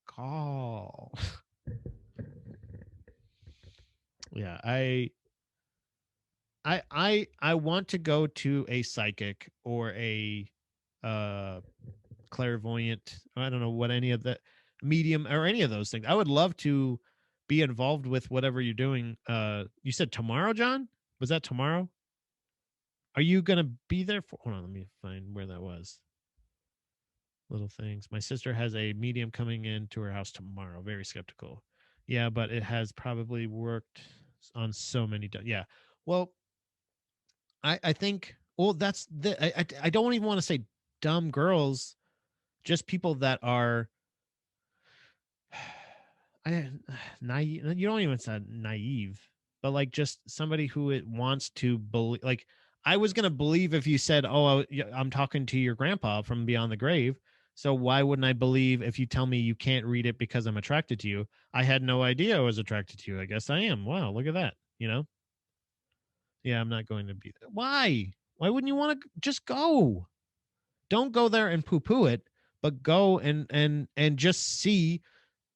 Call. Yeah, I want to go to a psychic or a clairvoyant. I don't know what any of the medium or any of those things. I would love to be involved with whatever you're doing. You said tomorrow, John? Was that tomorrow? Are you gonna be there for? Hold on, let me find where that was. Little things. My sister has a medium coming into her house tomorrow. Very skeptical. Yeah, but it has probably worked on so many. Yeah. Well, I think. Well, that's the. I don't even want to say dumb girls, just people that are. Naive. You don't even say naive, but like just somebody who it wants to believe. Like I was gonna believe if you said, "Oh, I'm talking to your grandpa from beyond the grave." So why wouldn't I believe if you tell me you can't read it because I'm attracted to you? I had no idea I was attracted to you. I guess I am. Wow, look at that. You know? Yeah, I'm not going to be there. Why? Why wouldn't you want to just go? Don't go there and poo-poo it, but go and just see.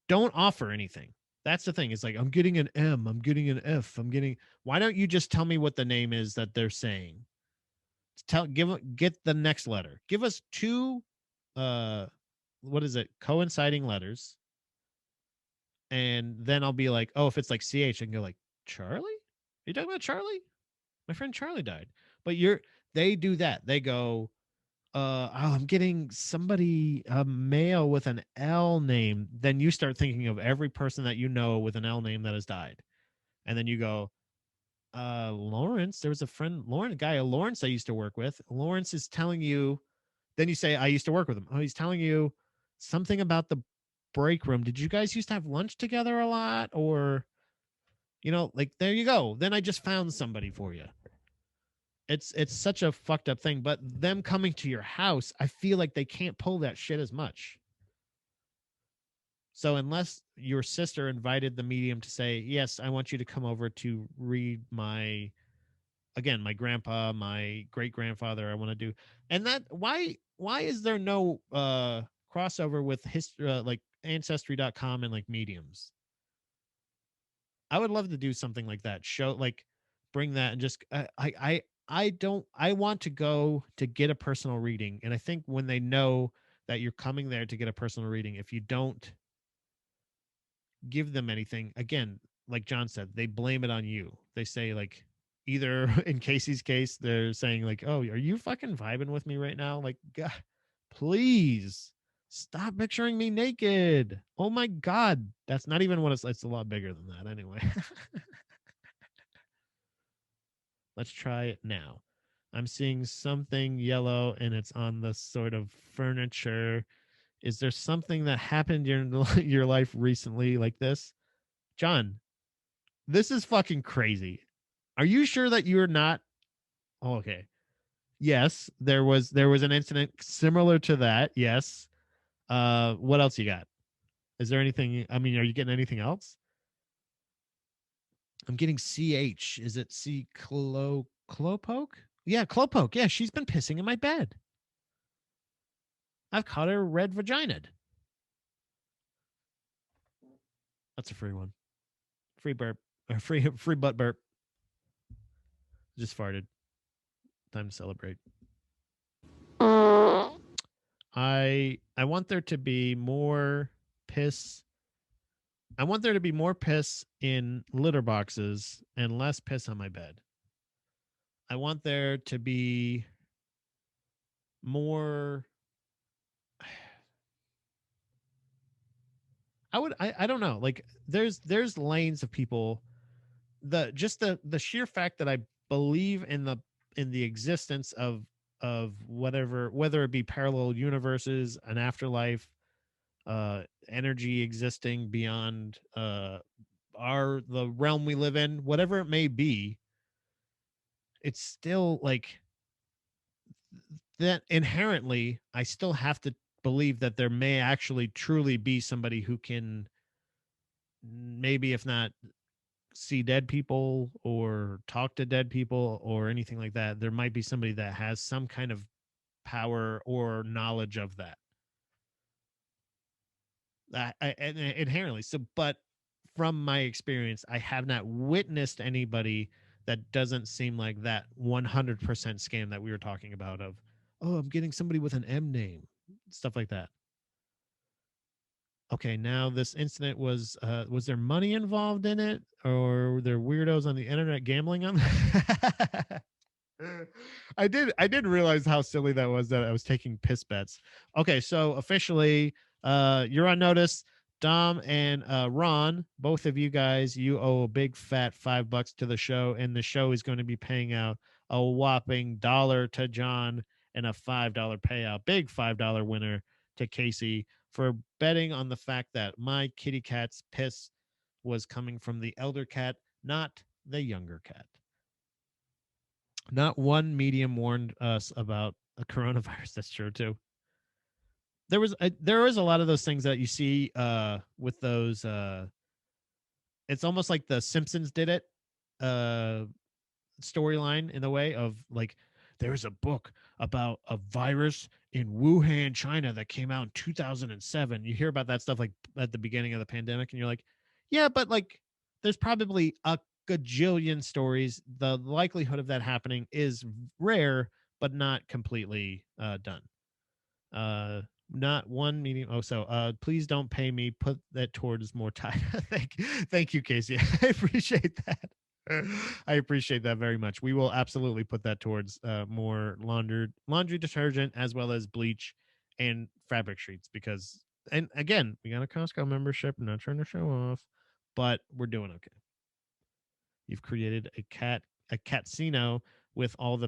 Don't offer anything. That's the thing. It's like, I'm getting an M, I'm getting an F, I'm getting. Why don't you just tell me what the name is that they're saying? Get the next letter. Give us two uh what is it? Coinciding letters. And then I'll be like, oh, if it's like CH, I can go like, Charlie? Are you talking about Charlie? My friend Charlie died. But they do that. They go, oh, I'm getting somebody a male with an L name. Then you start thinking of every person that you know with an L name that has died. And then you go, Lawrence, there was a friend, a guy, Lawrence I used to work with. Lawrence is telling you, then you say, I used to work with him. Oh, he's telling you something about the break room. Did you guys used to have lunch together a lot? Or, like there you go. Then I just found somebody for you. It's such a fucked up thing, but them coming to your house, I feel like they can't pull that shit as much. So unless your sister invited the medium to say, yes, I want you to come over to read my grandpa, my great grandfather, I want to do. And that why is there no crossover with history, like ancestry.com and like mediums? I would love to do something like that. Show like bring that and just I want to go to get a personal reading. And I think when they know that you're coming there to get a personal reading, if you don't give them anything, again, like John said, they blame it on you. They say like either in Casey's case, they're saying like, oh, are you fucking vibing with me right now? Like, God, please stop picturing me naked. Oh my God. That's not even what it's a lot bigger than that anyway. Let's try it now. I'm seeing something yellow and it's on the sort of furniture. Is there something that happened in your life recently like this? John, this is fucking crazy. Are you sure that you're not? Oh, okay. Yes, there was an incident similar to that. Yes. What else you got? Is there anything? I mean, are you getting anything else? I'm getting CH. Is it C Clopoke? Yeah, Clopoke. Yeah, she's been pissing in my bed. I've caught her red vaginaed. That's a free one. Free burp. Or free butt burp. Just farted. Time to celebrate. I want there to be more piss. I want there to be more piss in litter boxes and less piss on my bed. I want there to be more. I don't know. Like there's lanes of people. The sheer fact that I believe in the existence of whether it be parallel universes, an afterlife, energy existing beyond the realm we live in, whatever it may be, it's still like that inherently I still have to believe that there may actually truly be somebody who can, maybe if not see dead people or talk to dead people or anything like that, there might be somebody that has some kind of power or knowledge of that. Inherently. So, but from my experience, I have not witnessed anybody that doesn't seem like that 100% scam that we were talking about of, oh, I'm getting somebody with an M name, stuff like that. Okay, now this incident was there money involved in it, or were there weirdos on the internet gambling on that? I didn't realize how silly that was that I was taking piss bets. Okay, so officially, you're on notice. Dom and Ron, both of you guys, you owe a big fat $5 to the show, and the show is going to be paying out a whopping $1 to John and a $5 payout, big $5 winner to Casey for betting on the fact that my kitty cat's piss was coming from the elder cat, not the younger cat. Not one medium warned us about a coronavirus. That's true too. There was a lot of those things that you see with those. It's almost like the Simpsons did it. Storyline in the way of like, there's a book about a virus in Wuhan, China that came out in 2007. You hear about that stuff like at the beginning of the pandemic, and you're like, yeah, but like, there's probably a gajillion stories. The likelihood of that happening is rare, but not completely done. Not one meeting. Oh, so please don't pay me. Put that towards more time. Thank you, Casey. I appreciate that. I appreciate that very much. We will absolutely put that towards more laundry detergent as well as bleach and fabric sheets because, and again, we got a Costco membership. I'm not trying to show off, but we're doing okay. You've created a casino with all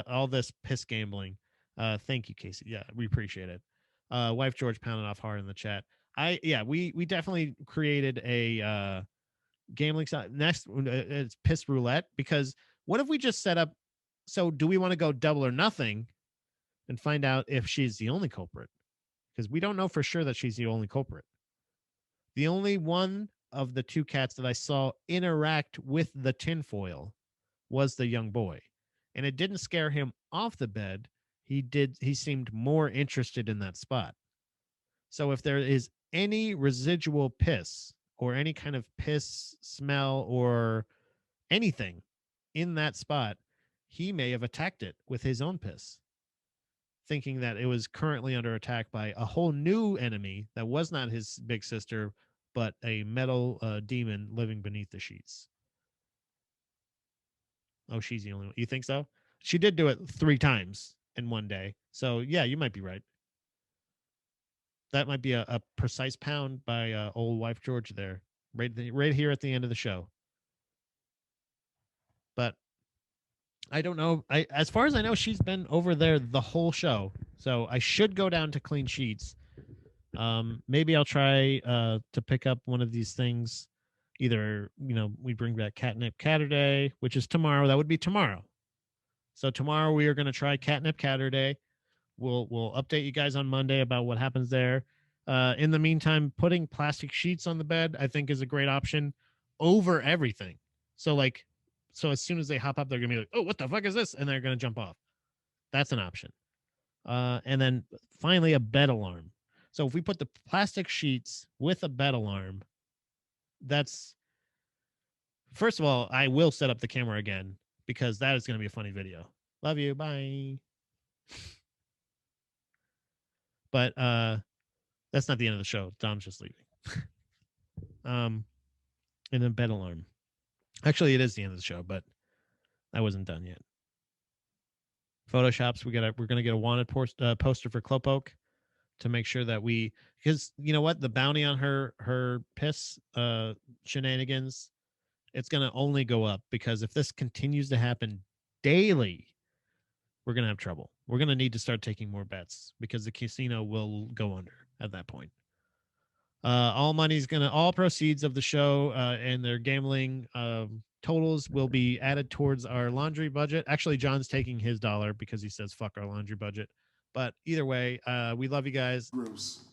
all this piss gambling. Thank you, Casey. Yeah, we appreciate it. Wife George pounding off hard in the chat. We definitely created a gambling side. Next, it's piss roulette because what if we just set up? So, do we want to go double or nothing and find out if she's the only culprit? Because we don't know for sure that she's the only culprit. The only one of the two cats that I saw interact with the tinfoil was the young boy. And it didn't scare him off the bed. He seemed more interested in that spot. So if there is any residual piss or any kind of piss smell or anything in that spot, he may have attacked it with his own piss, thinking that it was currently under attack by a whole new enemy that was not his big sister, but a metal demon living beneath the sheets. Oh, she's the only one. You think so? She did do it 3 times in one day. So, yeah, you might be right. That might be a precise pound by old wife George there, right here at the end of the show. But I don't know. As far as I know, she's been over there the whole show. So I should go down to clean sheets. Maybe I'll try to pick up one of these things. Either, we bring back Catnip Catterday, which is tomorrow. That would be tomorrow. So tomorrow we are going to try Catnip Catterday. We'll update you guys on Monday about what happens there. In the meantime, putting plastic sheets on the bed, I think, is a great option over everything. So as soon as they hop up, they're going to be like, oh, what the fuck is this? And they're going to jump off. That's an option. And then finally, a bed alarm. So if we put the plastic sheets with a bed alarm, that's First of all, I will set up the camera again because that is going to be a funny video. Love you. Bye. But that's not the end of the show. Dom's just leaving. And a bed alarm. Actually, it is the end of the show, but I wasn't done yet. Photoshops. We're gonna get a wanted poster for Clopoke to make sure that because you know what, the bounty on her piss shenanigans, it's gonna only go up because if this continues to happen daily, we're gonna have trouble. We're gonna need to start taking more bets because the casino will go under at that point. All proceeds of the show and their gambling totals will be added towards our laundry budget. Actually, John's taking his dollar because he says fuck our laundry budget. But either way, we love you guys. Gross.